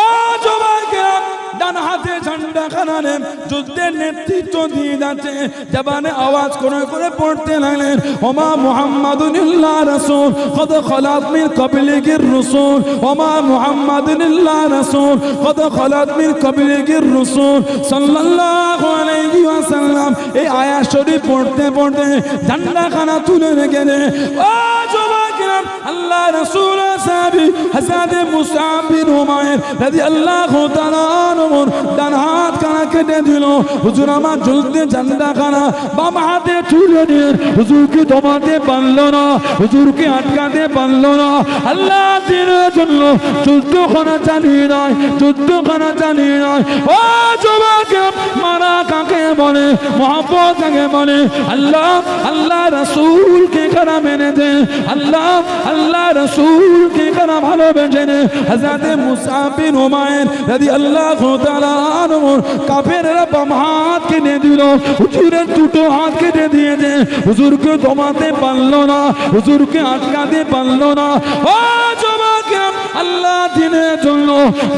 ও জওয়ানরা, ডান হাতে ঝান্ডা খানানে যুদ্ধের নেতৃত্ব দিয়ে যাচ্ছে। জবানে আওয়াজ করে করে পড়তে লাগলেন, ওমা মুহাম্মাদুন ইল্লা রাসূল কদ খালাত মিন ক্বাবলিহির রাসূল, ওমা মুহাম্মাদুন ইল্লা রাসূল কদ খালাত মিন ক্বাবলিহির রাসূল সাল্লাল্লাহু আলাইহি ওয়াসাল্লাম। এই আয়াত শরীফ পড়তে পড়তে ঝান্ডা খানা তুলে রেখেছে। ও জওয়ানরা, আল্লাহ রাসূল সাহাবী হযরত মুসআব বিন উমাইর রাদিয়াল্লাহু তাআলা ডান হাত কানা কেটে দিল। হুজুর আমার যুদ্ধে ঝান্ডা খানা বাম হাতে তুলে নিয়ে হুজুরকে দমাতে পারলো না, হুজুরকে আটকাতে পারলো না। আল্লাহ দিনের জন্য যুদ্ধখানা চালিয়ে নয়, যুদ্ধখানা চালিয়ে নয়। ও যুবক, মারা কাকে বলে, মহব্বত কাকে বলে? আল্লাহ আল্লাহ রাসূলকে কারা মেনে দেয়, আল্লাহ আল্লাহ রাসূলকে কারা ভালোবেসে নেয়। হযরত মুসআব বিন উমাইর রাদিয়াল্লাহু তাআলা আনহু কাফেররা বাম হাত কেটে দিল, হুজুরের দুটো হাত কেটে দিয়েছে। হুজুরকে দমাতে পারলো না, হুজুরকে আটকাতে পারলো না। ও যুবক, আল্লাহ দিনের জন্য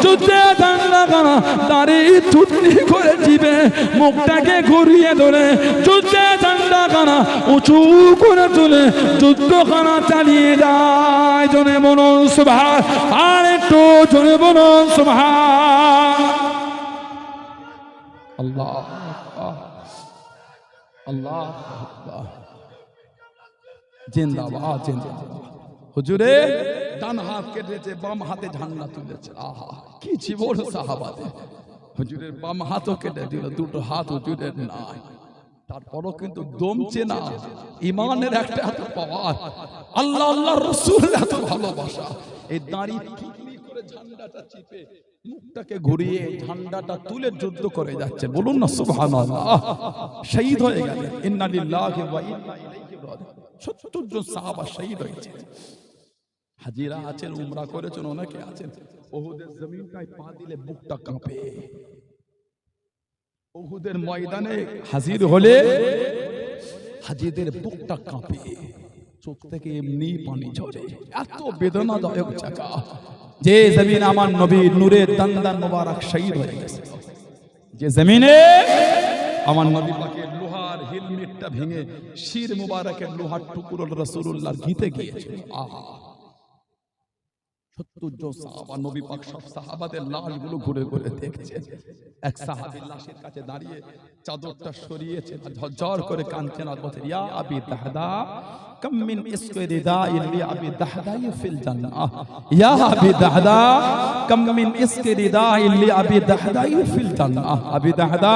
যুদ্ধে ঝান্ডা খানা দাঁড়িয়ে ছুটনি করে জিবে মুখটাকে ঘুরিয়ে ধরে যুদ্ধে ঝান্ডা খানা উঁচু করে তুলে যুদ্ধখানা চালিয়ে যায়। জনে বলুন সুবহান, আর একটু জনে বলুন সুবহান। আল্লাহ আল্লাহ জিন্দাবাদ জিন্দাবাদ। হুজুরে ডান হাত কেটেছে, বাম হাতে ঝান্ডা তুলেছে। আহা, কি জীবন সাহাবাদের। হুজুরের বাম হাতও কেটে দিল, দুটো হাত হুজুরের নাই। তারপরও কিন্তু দমছে না। ইমানের একটা এত পাওয়ার, আল্লাহ আল্লাহ রাসূলের এত ভালোবাসা। এই দাঁড়িয়ে টুকলি করে ঝান্ডাটা চিপে মুখটাকে ঘুরিয়ে ঝান্ডাটা তুলে যুদ্ধ করে যাচ্ছে। বলুন না সুবহানাল্লাহ। শহীদ হয়ে গেলেন। ইন্না লিল্লাহি ওয়া ইন্না ইলাইহি রাজিউন। ৭০ জন সাহাবা শহীদ হয়েছে। হাজিরা আছেন, উমরা করেছেন, অনেকে আছেন। উহুদের জমিনটায় পা দিলে বুকটা কাঁপে। উহুদের ময়দানে হাজির হলে হাজিদের বুকটা কাঁপে, চোখ থেকে এমনি পানি ঝরে। এত বেদনাদায়ক জায়গা, যে জমিন আমার নবীর নূরের দান্দান মোবারক শহীদ হয়ে গেছে, যে জমিনে আমার নবী পাকের লোহার হেলমেটটা ভেঙে শির মুবারকের লোহার টুকরো রাসূলুল্লাহর ঘিতে গিয়েছে। আহা, ৭০ জন সাহাবা, নবী পাক সব সাহাবাদের লাশগুলো ঘুরে ঘুরে দেখছে। এক সাহাবীর লাশের কাছে দাঁড়িয়ে চাদরটা সরিয়েছে, ঝরঝর করে কাঁদছেন আর বলছেন, ইয়া আবি দাহদা কাম মিন ইসকি রিদাইন লি আবি দাহদাই ফিল জান্নাহ, ইয়া আবি দাহদা কাম মিন ইসকি রিদাইন লি আবি দাহদাই ফিল জান্নাহ। আবি দাহদা,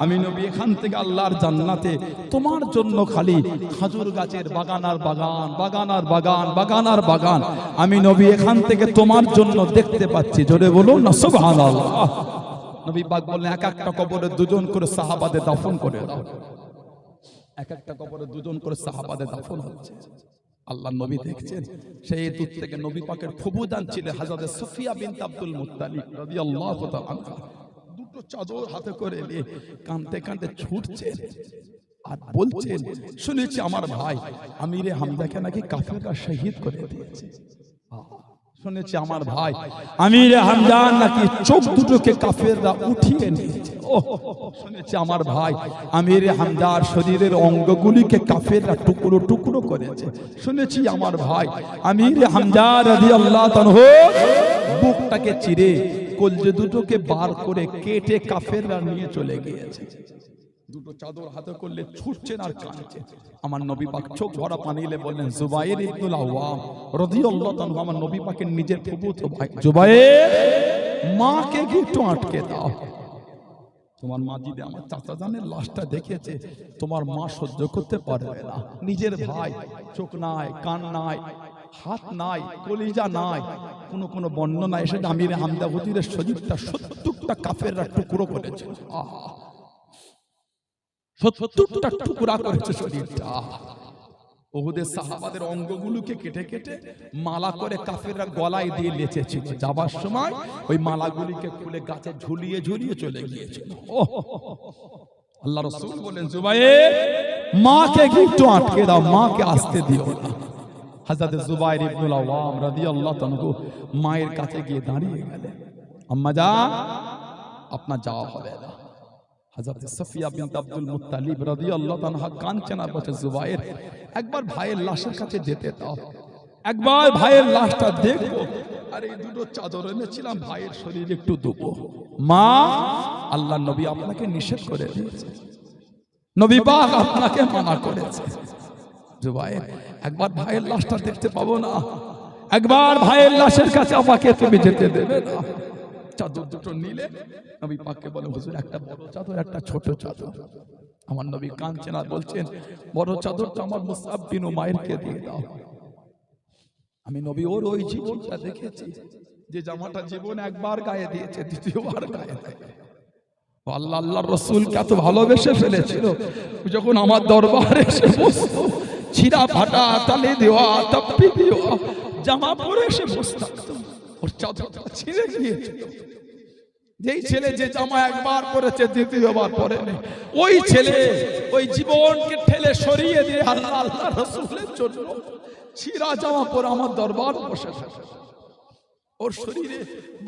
আমি নবী এখান থেকে আল্লাহর জান্নাতে তোমার জন্য খালি খেজুর গাছের বাগান আর বাগান, বাগান আর বাগান, বাগান আর বাগান আমি নবী এখান থেকে তোমার জন্য দেখতে পাচ্ছি। জোরে বলুন না সুবহানাল্লাহ। নবী পাক বললেন, এক একটা কবরে দুজন করে সাহাবাদের দাফন করে দাও। এক একটা কবরে দুজন করে সাহাবাদের দাফন হচ্ছে। আল্লাহ নবী দেখছেন। সেই দূর থেকে নবী পাকের ফুফুজান ছিলেন হযরত সুফিয়া বিনত আব্দুল মুত্তালিব রাদিয়াল্লাহু তাআলা আনহা। দুটো চাদর হাতে করে নিয়ে কাঁদতে কাঁদতে ছুটছেন আর বলছেন, শুনেছি আমার ভাই আমিরে হামজাকে নাকি কাফেররা শহীদ করে দিয়েছে। শুনেছি আমার ভাই আমিরে হামজা নাকি চোখ দুটোকে কাফেররা উঠিয়ে নিয়েছে। ও, শুনেছি আমার ভাই আমিরে হামজার শরীরের অঙ্গগুলিকে কাফেররা টুকরো টুকরো করেছে। শুনেছি আমার ভাই আমিরে হামজা রাদিয়াল্লাহু তাআলা বুকটাকে চিরে কলজে দুটোকে বার করে কেটে কাফেররা নিয়ে চলে গিয়েছে। দুটো চাদর হাতে করলে ছুটছেন আর কাঁদছেন। আমার নবী পাক চোখ ভরা পানিলে বললেন, জুবাইর ইবনুল আওয়াম রাদিয়াল্লাহু তাআলা, আমার নবী পাকের নিজের ফুফুতো ভাই জুবাইর, মাকে কি একটু আটকে দাও। তোমার মা যদি আমার চাচা জানের লাশটা দেখেছে, তোমার মা সহ্য করতে পারবে না। নিজের ভাই, চোখ নাই, কান নাই, হাত নাই, কলিজা নাই। কোন বর্ণনা এসে আমিরে হামজা হুজুরের শরীরটা ৭০টা কাফেররা টুকরো করেছে। আহা, 70টা টুকরা করেছে শরীরটা। উহুদের সাহাবাদের অঙ্গগুলোকে কেটে কেটে মালা করে কাফেররা গলায় দিয়ে লেচেছিল। যাবার সময় ওই মালাগুলিকে খুলে গাছে ঝুলিয়ে ঝুলিয়ে চলে গিয়েছিল। আল্লাহ রাসূল বলেন, জুবাইর মাকে একটু আটকে দাও, মাকে আসতে দিও না। হযরত জুবাইর ইবনুল আওয়াম রাদিয়াল্লাহু তাআলা মায়ের কাছে গিয়ে দাঁড়িয়ে গেলেন, আম্মা জান আপনার যাওয়া হবে না। হযরত সাফিয়া বিনত আব্দুল মুত্তালিব রাদিয়াল্লাহু তাআলা কাঁদছেন আর বলছে, জুবাইর একবার ভাইয়ের লাশের কাছে যেতে দাও, একবার ভাইয়ের লাশটা দেখবো, আর এই দুটো চাদর এনেছিলাম ভাইয়ের শরীরে একটু দেবো। মা, আল্লাহর নবী আপনাকে নিষেধ করে দিয়েছে, নবী পাক আপনাকে মানা করেছে। জুবাইর একবার ভাইয়ের লাশটা দেখতে পাবো না, একবার ভাইয়ের লাশের কাছে আমাকে তুমি যেতে দেবে না। চাদর দুটো নিলে নবী পাককে বলে, হুজুর একটা বড় চাদর একটা ছোট চাদর। আমার নবী কাঁদছেন আর বলছেন, বড় চাদরটা আমার মুসআব বিন উমাইরকে দিয়ে দাও। আমি নবী ওর ওই জীবনটা দেখেছি যে জামাটা জীবন একবার গায়ে দিয়েছে, দ্বিতীয়বার গায়ে দেয়। আল্লাহ আল্লাহর রাসূলকে এত ভালোবেসে ফেলেছিল, যখন আমার দরবারে এসে বসতো ছিঁড়া ফাটা তালি দেওয়া তাপ্পি দেওয়া জামা পরে এসে বসে থাকতো, ওর চাদরটা ছিঁড়ে গিয়েছিল। যেই ছেলে যে জামা একবার পরেছে দ্বিতীয়বার পরেনি, ওই ছেলে ওই জীবনকে ঠেলে সরিয়ে দিয়ে আল্লাহ আল্লাহর রাসূলের জন্য ছিঁড়া জামা পরে আমার দরবার বসে থাকে। ওর শরীরে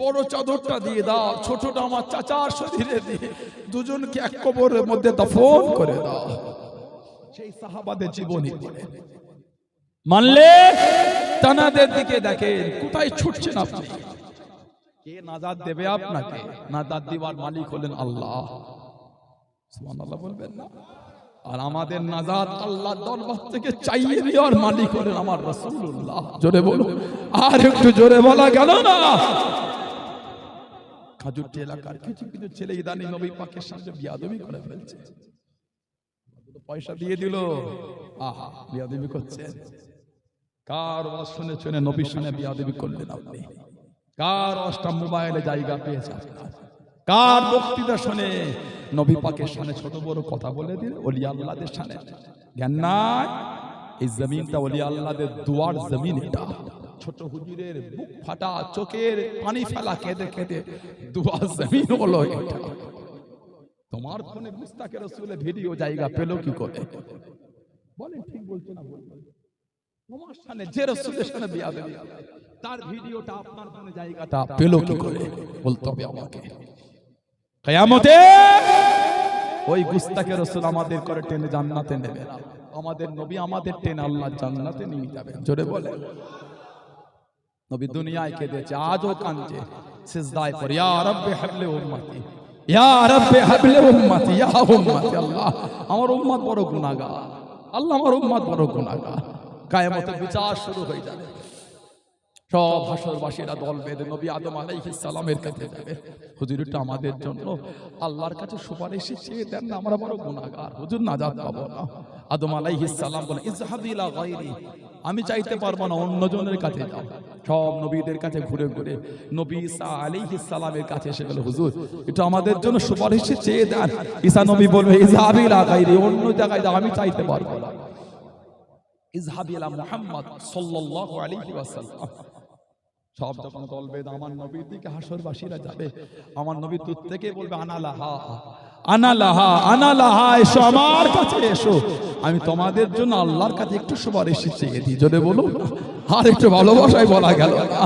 বড় চাদরটা দিয়ে দাও, ছোটটা আমার চাচার শরীরে দিয়ে দুজনকে এক কবরের মধ্যে দাফন করে দাও। সেই সাহাবাদের জীবনী মানলে তানাদের দিকে দেখেন, কোথায় ছুটছেন আপনি? কে নাজাত দেবে আপনাকে? নাজাত দিবার মালিক হলেন আল্লাহ। সুবহানাল্লাহ বলবেন না? আর আমাদের নাজাত আল্লাহর দরবার থেকে চাইয়ে নেওয়ার মালিক হলেন আমার রাসূলুল্লাহ। জোরে বলো, আর একটু জোরে বলা গেল না? খাজুরটি এলাকার কিছু কিছু ছেলে ইদানি নবী পাকের সাথে বিয়াদবি করে ফেলছে। পয়সা দিয়ে দিল, আহা বিয়াদবি করছে। কার ওয়াজ শুনে শুনে নবীর সামনে বিয়াদবি করলেন আপনি? কার ওয়াজটা মোবাইলে জায়গা পেয়েছে? কার বক্তৃতা শুনে নবী পাকের সামনে ছোট বড় কথা বলে দিল? ওলিয়া আল্লাহদের সামনে জ্ঞান নাই? এই জমিনটা ওলিয়া আল্লাহদের দুয়ার জমিন। এটা ছোট হুজুরের বুক ফাটা চোখের পানি ফেলা কেঁদে কেঁদে দুয়ার জমিন হলো এটা। তোমার ফোনে মুস্তাকে রাসূলের ভিডিও জায়গা পেল কি করে? বলেন ঠিক বলছো না? বলবেন তোমার সামনে যে রাসূলের সামনে বিয়াদবি, তার ভিডিওটা আপনার ফোনে জায়গাটা পেল কি করে? বলতে হবে আমাকে। কিয়ামতে ওই গুস্তাকে রাসূল আমাদের করে টেনে জান্নাতে নেবে না, আমাদের নবী আমাদের টেনে আল্লাহ জান্নাতে নিয়ে যাবেন। জোরে বলে। নবী দুনিয়ায় কেঁদেছে, আজও কাঁদছে, সিজদায় পড়ে ইয়া রাব্বি হাবলি উম্মতি, ইয়া রাব্বি হাবলি উম্মতি, ইয়া উম্মতি। আল্লাহ আমার উম্মত বড় গুনাহগার, আল্লাহ আমার উম্মত বড় গুনাহগার। কিয়ামতের বিচার শুরু হয়ে যাবে, সব হাসরবাসীরা দল বেঁধে নবী আদম আলাইহিস সালামের কাছে যাবে। হুজুর এটা আমাদের জন্য আল্লাহর কাছে সুপারিশ চেয়ে দেন না, আমরা বড় গুনাহগার, হুজুর নাজাত পাবো না। আদম আলাইহিস সালাম বলেন, ইযহাব ইলা গায়রি, আমি চাইতে পারবো না, অন্যজনের কাছে যাও। সব নবীদের কাছে ঘুরে ঘুরে নবী ঈসা আলাইহিস সালামের কাছে এসে বলে, হুজুর এটা আমাদের জন্য সুপারিশ চেয়ে দেন। ঈসা নবী বলবে, ইযহাব ইলা গায়রি, অন্য জায়গায় যাও, আমি চাইতে পারবো না। ইযহাব ইলা মুহাম্মদ সাল্লাল্লাহু আলাইহি ওয়াসাল্লাম। সব যখন দল বেঁধে আমার নবীর দিকে হাসরবাসীরা যাবে, আমার নবী দূর থেকে বলবে, আনা লাহা আনা লাহা আনা লাহা, এসো আমার কাছে এসো, আমি তোমাদের জন্য আল্লাহর কাছে একটু সুপারিশ চেয়ে দিই। জোরে বলুন, আর একটু ভালোবাসায় বলা গেল না।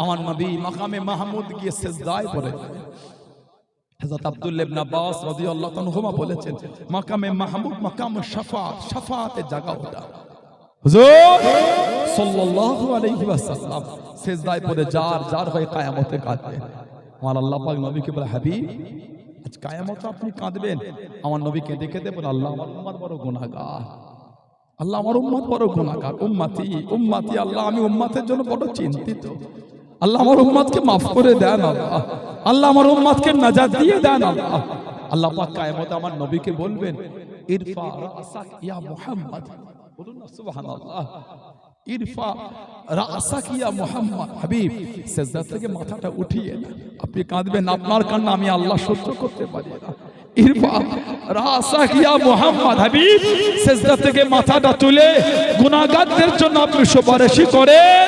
আমার নবী মাকামে মাহমুদ গিয়ে সিজদায় পড়ে। হযরত আব্দুল্লাহ ইবনে আব্বাস রাদিয়াল্লাহু আনহুমা বলেছেন, মাকামে মাহমুদ মাকাম শাফাআত, শাফাআতের জায়গা ওটা। হুজুর সাল্লাল্লাহু আলাইহি ওয়াসাল্লাম সিজদায় পড়ে যার যার হয়ে কিয়ামতে কাঁদবে। আমার আল্লাহ পাক নবীকে বলে, হাবিব আজ কিয়ামতে আপনি কাঁদবেন? আমার নবী কেঁদে কেঁদে বলে, আল্লাহ আমার উম্মত বড় গুনাহগার, আল্লাহ আমার উম্মত বড় গুনাহগার, উম্মতি উম্মতি, আল্লাহ আমি উম্মতের জন্য বড় চিন্তিত, আল্লাহ আমার উম্মতকে মাফ করে দেন, আল্লাহ আল্লাহ আমার উম্মতকে নাজাত দিয়ে দেন। আল্লাহ আল্লাহ পাক কিয়ামতে আমার নবীকে বলবেন, ইরফা রাসাক ইয়া মুহাম্মদ, বলুন না সুবহানাল্লাহ, ইরফা রাসাক ইয়া মুহাম্মদ, হাবিব সিজদা থেকে মাথাটা উঠিয়ে আপনি কাঁদবেন, আপনার কান্না আমি আল্লাহ সহ্য করতে পারি না। ইরফান রাসা কিয়া মুহাম্মদ হাবিব, সিজদা থেকে মাথাটা তুলে গুনাহগারদের জন্য আপনি সুপারিশ করেন।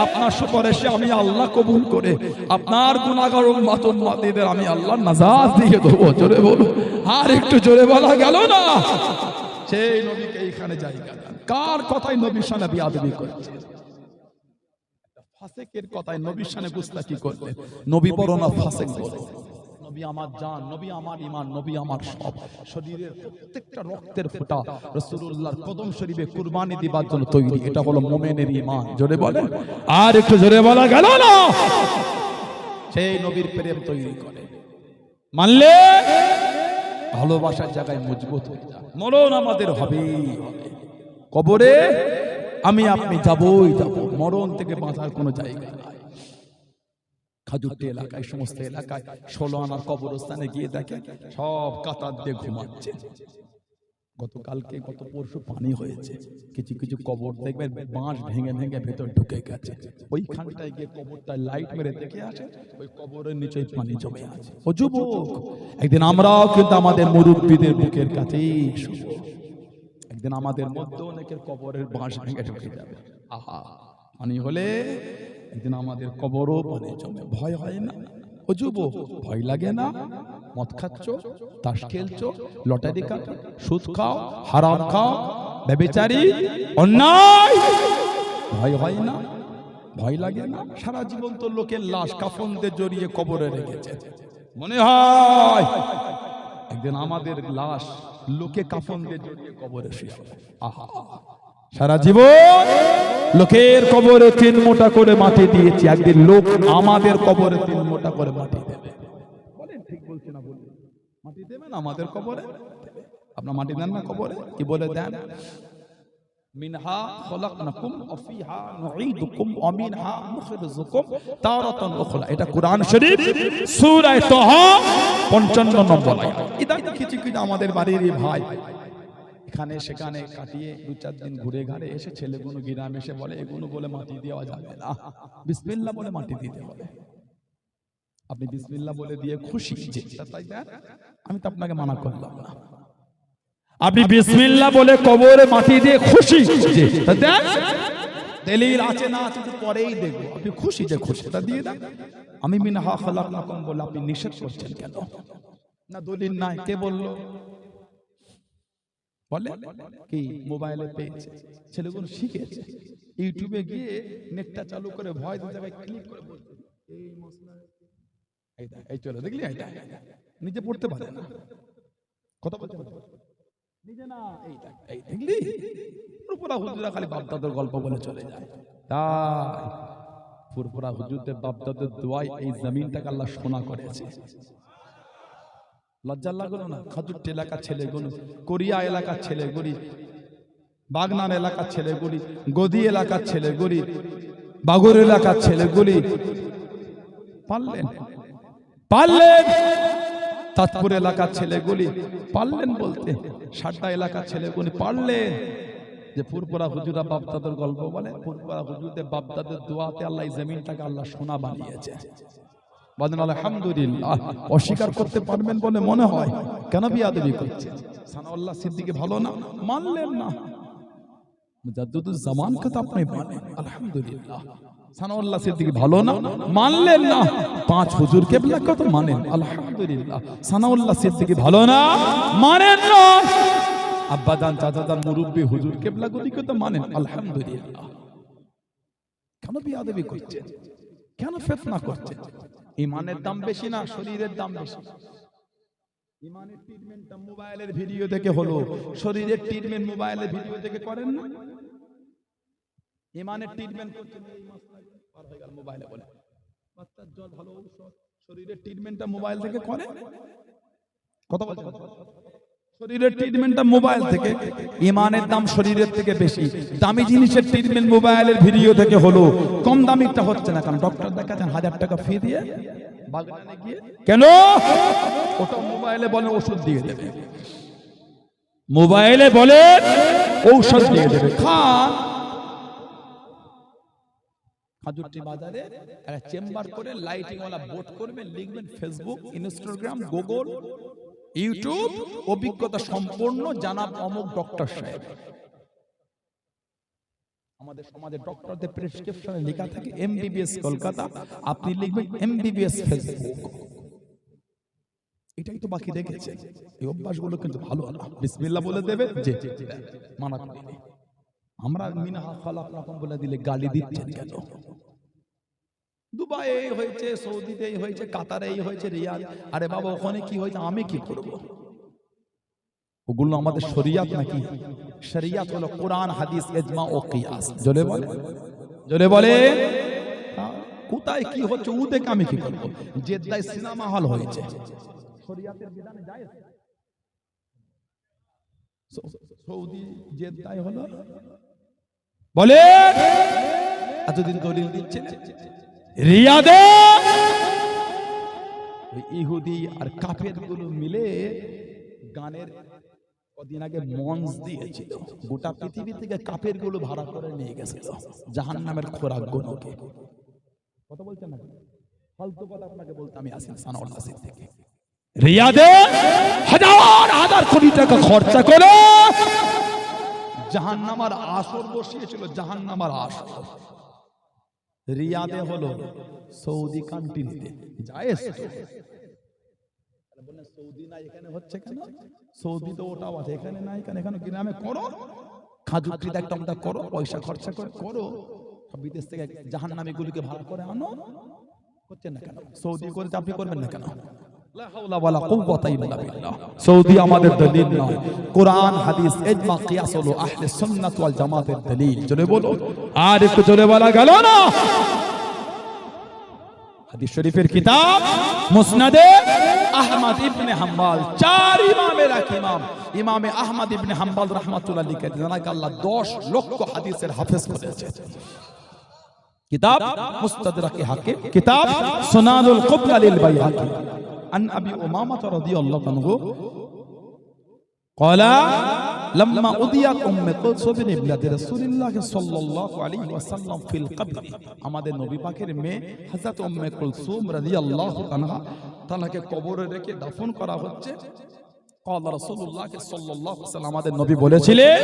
আপনার সুপারিশে আমি আল্লাহ কবুল করে আপনার গুনাহগার উম্মতদের আমি আল্লাহ নাজাত দিয়ে দেবো। জোরে বলো, আর একটু জোরে বলা গেল না? সেই নবীকে এইখানে জায়গা দেন। কার কথায় নবীর সামনে বিয়াদবি করছে? ফাসিকের কথায় নবীর সামনে গুস্তাখি করবে। নবী বড় না ফাসিক বড়? নবী আমার জান, নবী আমার ঈমান, নবী আমার সব। শরীরের প্রত্যেকটা রক্তের ফোঁটা রাসূলুল্লাহর কদম শরীফে কুরবানি দিবার জন্য তৈরি। এটা হলো মুমিনের ঈমান। জোরে বলেন, আর একটু জোরে বলা গেল না? সেই নবীর প্রেম তৈরি করে, মানলে ভালোবাসার জায়গায় মজবুত হয়ে যায়। মরণ আমাদের হবেই হবে, কবরে আমি আপনি যাবই যাব, মরণ থেকে বাঁচার কোনো জায়গা নাই। খাজুরটি এলাকায়, সমস্ত এলাকায় 16 আনার কবরস্থানে গিয়ে দেখে সব কাতার দিয়ে ঘুমাচ্ছে। গতকালকে গত পরশু পানি হয়েছে, কিছু কিছু কবর দেখবেন বাঁশ ভেঙে ভেঙে ভেতর ঢুকে গেছে। ওইখানটায় গিয়ে কবরটায় লাইট মেরে দেখে আসে, ওই কবরের নিচে পানি জমে আছে। ও যুবক, একদিন আমরাও কিন্তু আমাদের মুরব্বীদের বুকের কাছেই শুব। একদিন আমাদের মধ্যে অনেকের কবরের বাঁশ ভেঙে ঢুকে যাবে। আহা, পানি হলে একদিন আমাদের কবরও পানি জমে। ভয় হয় না? ও যুবক, ভয় লাগে না? মদ খাচ্ছ, তাস খেলছো, লটারি কাটো, সুদ খাও, হারাম খাও, ব্যভিচারী, অন্যায়, ভয় হয় না? ভয় লাগে না? সারা জীবন তো লোকের লাশ কাফন দিয়ে জড়িয়ে কবরে রেখেছে। মনে হয় একদিন আমাদের লাশ লোকে কাফন দিয়ে জড়িয়ে কবরে শুয়ে। আহা, সারা জীবন লোকের কবরে 3 মোটা করে মাটি দিয়েছি, একদিন লোক আমাদের কবরে 3 মোটা করে মাটি দেবে। বলেন ঠিক বলছি না? বলুন, মাটি দেবেন আমাদের কবরে? আপনার মাটি দেন না কবরে? কি বলে দেন? মিনহা খলাকনাকুম ওয়া ফিহা নুঈদুকুম ওয়া মিনহা নুখরিজুকুম তারাতান উখরা। এটা কোরআন শরীফ সূরা তাহা 55 নম্বর আয়াত। এটা কিছু কিছু আমাদের বাড়ির ভাই এখানে সেখানে কাটিয়ে 2-4 দিন ঘুরে ঘাড়ে এসে ছেলেগুলো গ্রামে এসে বলে এগুলো বলে মাটি দেওয়া যাবে না, বিসমিল্লাহ বলে মাটি দিতে হবে। আপনি বিসমিল্লাহ বলে দিয়ে খুশি যে তাই দেন, আমি তো আপনাকে মানা করলাম না। আপনি বিসমিল্লাহ বলে কবরে মাটি দিয়ে খুশি যে দেন, দলিল আছে না আছে তো পরেই দেখব। আপনি খুশি যে খুশি তা দিয়ে দেন। আমি মিনহা খালাকনাকুম বলে আপনি নিষেধ করছেন কেন? না দলিল নাই, কে বললো? বলে কি মোবাইলে পেয়েছে, ছেলেগুলো শিখেছে, ইউটিউবে গিয়ে নেটটা চালু করে ভয় দিতে জায়গায় ক্লিক করে বলছে এই মশলা এই চলে দেখলি, এটা নিজে পড়তে পারে না, কথা বলতে নিজে না, এই দেখলি পুরপুরা হুজুরা খালি বাপদাদার গল্প বলে চলে যায়। তাই পুরপুরা হুজুরদের বাপদাদার দোয়ায় এই জমিনটাকে আল্লাহ সোনা করেছে। লজ্জা লাগলো না? খাজুরটি এলাকার ছেলেগুলো, কোরিয়া এলাকার ছেলেগুলি, বাগনান এলাকার ছেলেগুলি, গদি এলাকার ছেলেগুলি, বাগুর এলাকার ছেলেগুলি পারলেন পারলেন, তাজপুর এলাকার ছেলেগুলি পারলেন বলতে, সাড্ডা এলাকার ছেলেগুলি পারলেন যে পুরপুরা হুজুরা বাপদাদের গল্প বলে, পুরপুরা হুজুরদের বাপদাদের দোয়াতে আল্লাহ এই জমিনটাকে আল্লাহ সোনা বানিয়েছে। বলেন আলহামদুলিল্লাহ। অস্বীকার করতে পারবেন বলে মনে হয়? কেন বিয়াদবি করছে? সানাউল্লাহ সিদ্দিকী ভালো না? মানলেন না। মুজাদ্দিদুজ জামানকে তো আপনি মানেন, আলহামদুলিল্লাহ। সানাউল্লাহ সিদ্দিকী ভালো না? মানলেন না। 5 হুজুর কেবলাকে তো মানেন, আলহামদুলিল্লাহ। সানাউল্লাহ সিদ্দিকী ভালো না? মানেন না। আব্বাজান চাচাজান মুরব্বী হুজুর কেবলাগুলিকে তো মানেন, আলহামদুলিল্লাহ। কেন বিয়াদবি করছেন? কেন ফিতনা করছেন? ইমানের দাম বেশি না শরীরের দাম বেশি? ইমানের ট্রিটমেন্টটা মোবাইলের ভিডিও দেখে হলো, শরীরের ট্রিটমেন্ট মোবাইলের ভিডিও দেখে করেন না। ইমানের ট্রিটমেন্ট করছেন এই মাসলা পার হয়ে গেল মোবাইলে বলে, বাচ্চার জ্বর ভালো ঔষধ, শরীরের ট্রিটমেন্টটা মোবাইল থেকে করে। কথা বলতে শরীরের ট্রিটমেন্টটা মোবাইল থেকে, ইমানের দাম শরীরের থেকে বেশি। দামি জিনিসের ট্রিটমেন্ট মোবাইলের ভিডিও থেকে হলো, কম দামিটা হচ্ছে না। কারণ ডক্টর দেখাচ্ছেন 1000 টাকা ফি দিয়ে বাগদানে গিয়ে, কেন? ওটা মোবাইলে বলে ওষুধ দিয়ে দেবে, মোবাইলে বলে ঔষধ দিয়ে দেবে, খান। খাজুরটি বাজারে একটা চেম্বার করে লাইটিং ওয়ালা বোর্ড করবেন, লিখবেন ফেসবুক, ইনস্টাগ্রাম, গুগল, ইউটিউব অভিজ্ঞতা সম্পন্ন জানাব অমুক ডক্টর সাহেব। আমাদের সমাজে ডক্টরদের প্রেসক্রিপশনে লেখা থাকে এমবিবিএস কলকাতা, আপনি লিখবেন এমবিবিএস ফেসবুক। এটাই তো বাকি রেখেছে। এই অভ্যাসগুলো কিন্তু ভালো না। বিসমিল্লাহ বলে দেবে যে মানা করিনি। আমরা মিনহা খালাকনাকুম বলে দিলে গালি দিচ্ছেন কেন? দুবাই এই হয়েছে, সৌদিতে এই হয়েছে, কাতারে এই হয়েছে, রিয়াদ। আরে বাবা ওখানে কি হয়েছে আমি কি করব? ওগুলো আমাদের শরিয়াত নাকি? শরিয়াত হলো কোরআন, হাদিস, ইজমা ও কিয়াস। জোরে বলে, জোরে বলে। কোথায় কি হচ্ছে ও দেখে আমি কি করব? জেদ্দায় সিনেমা হল হয়েছে, শরিয়াতের বিধানে জায়েজ। সৌদি জেদ্দায় হলো, বলে এতদিন দলিল দিচ্ছে। রিয়াদে ইহুদি আর কাফের গুলো মিলে গানের কদিন আগে মঞ্চ দিয়েছিল। গোটা পৃথিবী থেকে কাফের গুলো ভাড়া করে নিয়ে গেছিল জাহান্নামের খোরাক গুলোকে। কথা বলছেন না? ফালতু কথা আপনাকে বলতে আমি আসি সানাউল নাসির থেকে। রিয়াদে হাজার হাজার কোটি টাকা খরচা করে জাহান্নামের আসর বসিয়েছিল। জাহান্নামের আসর রিয়াদে হলো, সৌদি কান্ট্রিতে জায়েজ। বলেন সৌদি না এখানে হচ্ছে কেন? সৌদি তো ওটাও আছে, এখানে না। এখানে গ্রামে করো, খাজুটিতে একটা মতো করো, পয়সা খরচা করে করো। সব বিদেশ থেকে জাহান্নামী গুলিকে ভাড়া করে আনো। করছেন না কেন? সৌদি করেছে, আপনি করবেন না কেন? লা হাওলা ওয়ালা কুওয়াতা ইল্লা বিল্লাহ। সৌদি আমাদের দলিল নয়, কোরআন, হাদিস, ইজমা, কিয়াস হলো আহলে সুন্নাত ওয়াল জামাতের দলিল। জোরে বলো, আর একটু জোরে বলা গেল না? হাদিস শরীফের কিতাব মুসনাদে আহমদ ইবনে হাম্বল, চার ইমামের এক ইমাম ইমামে আহমদ ইবনে হাম্বল রাহমাতুল্লাহ লিখে জানাকে আল্লাহ 10 লক্ষ হাদিসের হাফেজ করেছে। কিতাব মুস্তাদরাকে হাকিম, কিতাব সুনানুল কুবরা লিল বাইহাকি। عن أبي أمامة رضي الله عنه قال لما أضيت أم كلثوم ابنة رسول الله صلى الله عليه وسلم في القبر, আমাদের নবী পাকের মেয়ে হযরত উম্মে কুলসুম রাদিয়াল্লাহু আনহা তাকে কবরে রেখে দাফন করা হচ্ছে। قال رسول الله صلى الله عليه وسلم, আমাদের নবী বলেছিলেন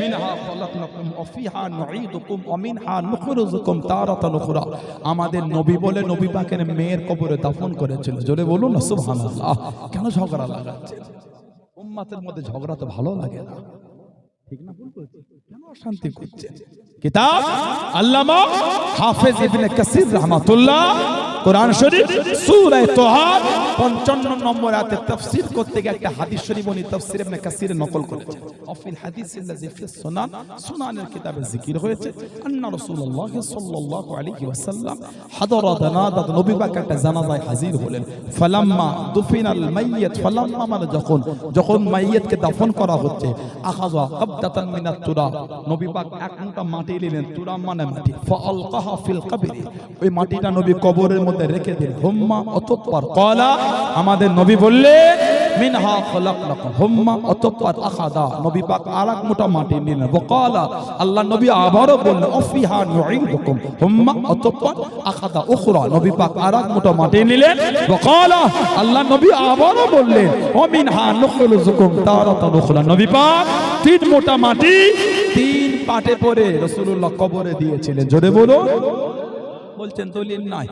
মিনহা খালাকনাকুম ওয়া ফিহা নুঈদুকুম ওয়া মিনহা নুখরিজুকুম তারাতান উখরা। আমাদের নবী বলে নবী পাকের মেয়ের কবরে দাফন করেছিল। জোরে বলুন না সুবহানাল্লাহ। কেন ঝগড়া লাগাচ্ছে? উম্মতের মধ্যে ঝগড়া তো ভালো লাগে না, ঠিক না? ভুল করছে কেন? শান্তি করছে। কিতাব আল্লামা হাফেজ ইবনে কাসির রাহমাতুল্লাহ কোরআন শরীফ সূরা তাহা 55 নম্বর আয়াতে তাফসীর করতে গিয়ে একটা হাদিস শরীফ উনি তাফসীর ইবনে কাসির নকল করেছেন। অফিল হাদিসিল্লাযী ফি সুনান, সুনানের কিতাবে জিকির হয়েছে আন্না রাসূলুল্লাহ সাল্লাল্লাহু আলাইহি ওয়াসাল্লাম হাদারা জানাজা, নবী পাক একটা জানাজায় হাজির হলেন। ফালাম্মা দুফিনাল মাইয়িত, ফালাম্মা মানে যখন মাইয়িতকে দাফন করা হচ্ছে, আখাযা কবদাতান মিনাত তুরাব, নবী পাক এক মুঠা মাটি নিলেন, তুরাব মানে মাটি, ফাআলকাহা ফিল কবরি, ওই মাটিটা নবী কবরের মধ্যে রেখে দিলেন। হুম্মা অতঃপর ক্বালা, আমাদের নবী বললেন মিনহা খালাকনাকুম, হুম্মা অতঃপর আখাযা, নবী পাক আরেক মুঠা মাটি নিলেন। ওয়াকালা, আল্লাহ নবী আবারও বললেন অফিহা নুঈদুকুম, হুম্মা অতঃপর আখাযা উখরা, নবী পাক আরেক মুঠা মাটি নিলেন। ওয়াকালা, আল্লাহ নবী আবারও বললেন ওয়া মিনহা নুখরিজুকুম তারাতান উখরা, নবী পাক 3 মুঠা মাটি 3 পাটে পরে রাসূলুল্লাহ কবরে দিয়েছিলেন। জোরে বলো। বলছেন দলিল নাই,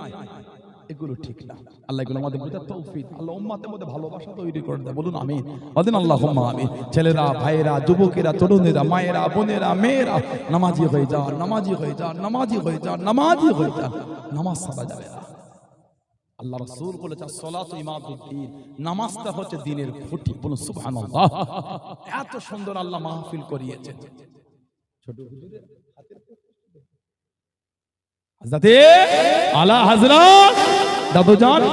এগুলো ঠিক না। আল্লাহ এগুলো আমাদের বুঝার তৌফিক, আল্লাহ উম্মতের মধ্যে ভালোবাসা তৈরি করে দেয়। বলুন আমিন, বলেন আল্লাহুম্মা আমিন। ছেলেরা, ভাইয়েরা, যুবকেরা, তরুণেরা, মায়েরা, বোনেরা, মেয়েরা নামাজি হয়ে যান, নামাজি হয়ে যান, নামাজি হয়ে যান, নামাজি হয়ে যান। নামাজ ছাড়া যাবে না। আল্লাহ রাসূল বলেছেন সালাতু ইমাদুদ্দিন, নামাজটা হচ্ছে দ্বীনের খুঁটি। বলুন সুবহানাল্লাহ। এত সুন্দর আল্লাহ মাহফিল করিয়েছেন। ছোট হুজুরের হাতের হযরতে আলা হযরত দাদুজান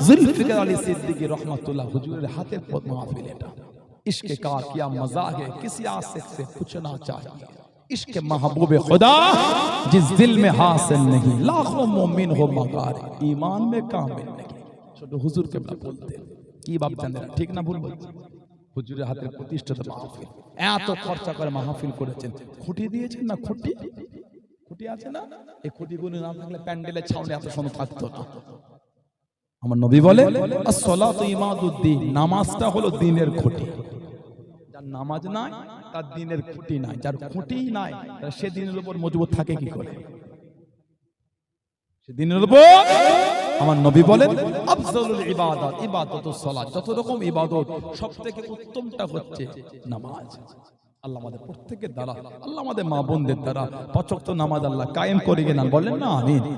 জুলফিকার আলী সিদ্দিকী रहमतुल्लाह হুজুরের হাতের মাহফিল এটা। इश्क का क्या मजा है किसी आशिक से पूछना चाहिए, इश्क महबूब खुदा जिस दिल में हासिल नहीं, लाखों मोमिन हो मगर ईमान में कामिल नहीं। ছোট হুজুর কে বলতেন কি বাপ জানেন, ঠিক না ভুল বলছি? হুজুরের হাতের প্রতিষ্ঠিত মাহফিল, এত খরচা করে মাহফিল করেছেন। খুঁটি দিয়েছেন না? খুঁটি খুঁটি আছে না? এই খুঁটিগুলো না থাকলে প্যান্ডেলের ছাউনি এত সুন্দর থাকতো না। আমার নবী বলে as-salatu ইমাদুদ্দিন, নামাজটা হলো দ্বীনের খুঁটি। যার নামাজ নাই তার দ্বীনের খুঁটি নাই, যার খুঁটি নাই সে দ্বীনের উপর মজবুত থাকে কি করে? সে দ্বীনের উপর, আমার নবী বলেন আফজালুল ইবাদাত ইবাদাতুস সালাত, যত রকম ইবাদত সবথেকে উত্তমটা হচ্ছে নামাজ। আল্লাহ আমাদের প্রত্যেকের দ্বারা, আল্লাহ আমাদের মা বোনদের দ্বারা ৫ ওয়াক্ত নামাজ আল্লাহ কায়েম করে না, বলেন না আমিন।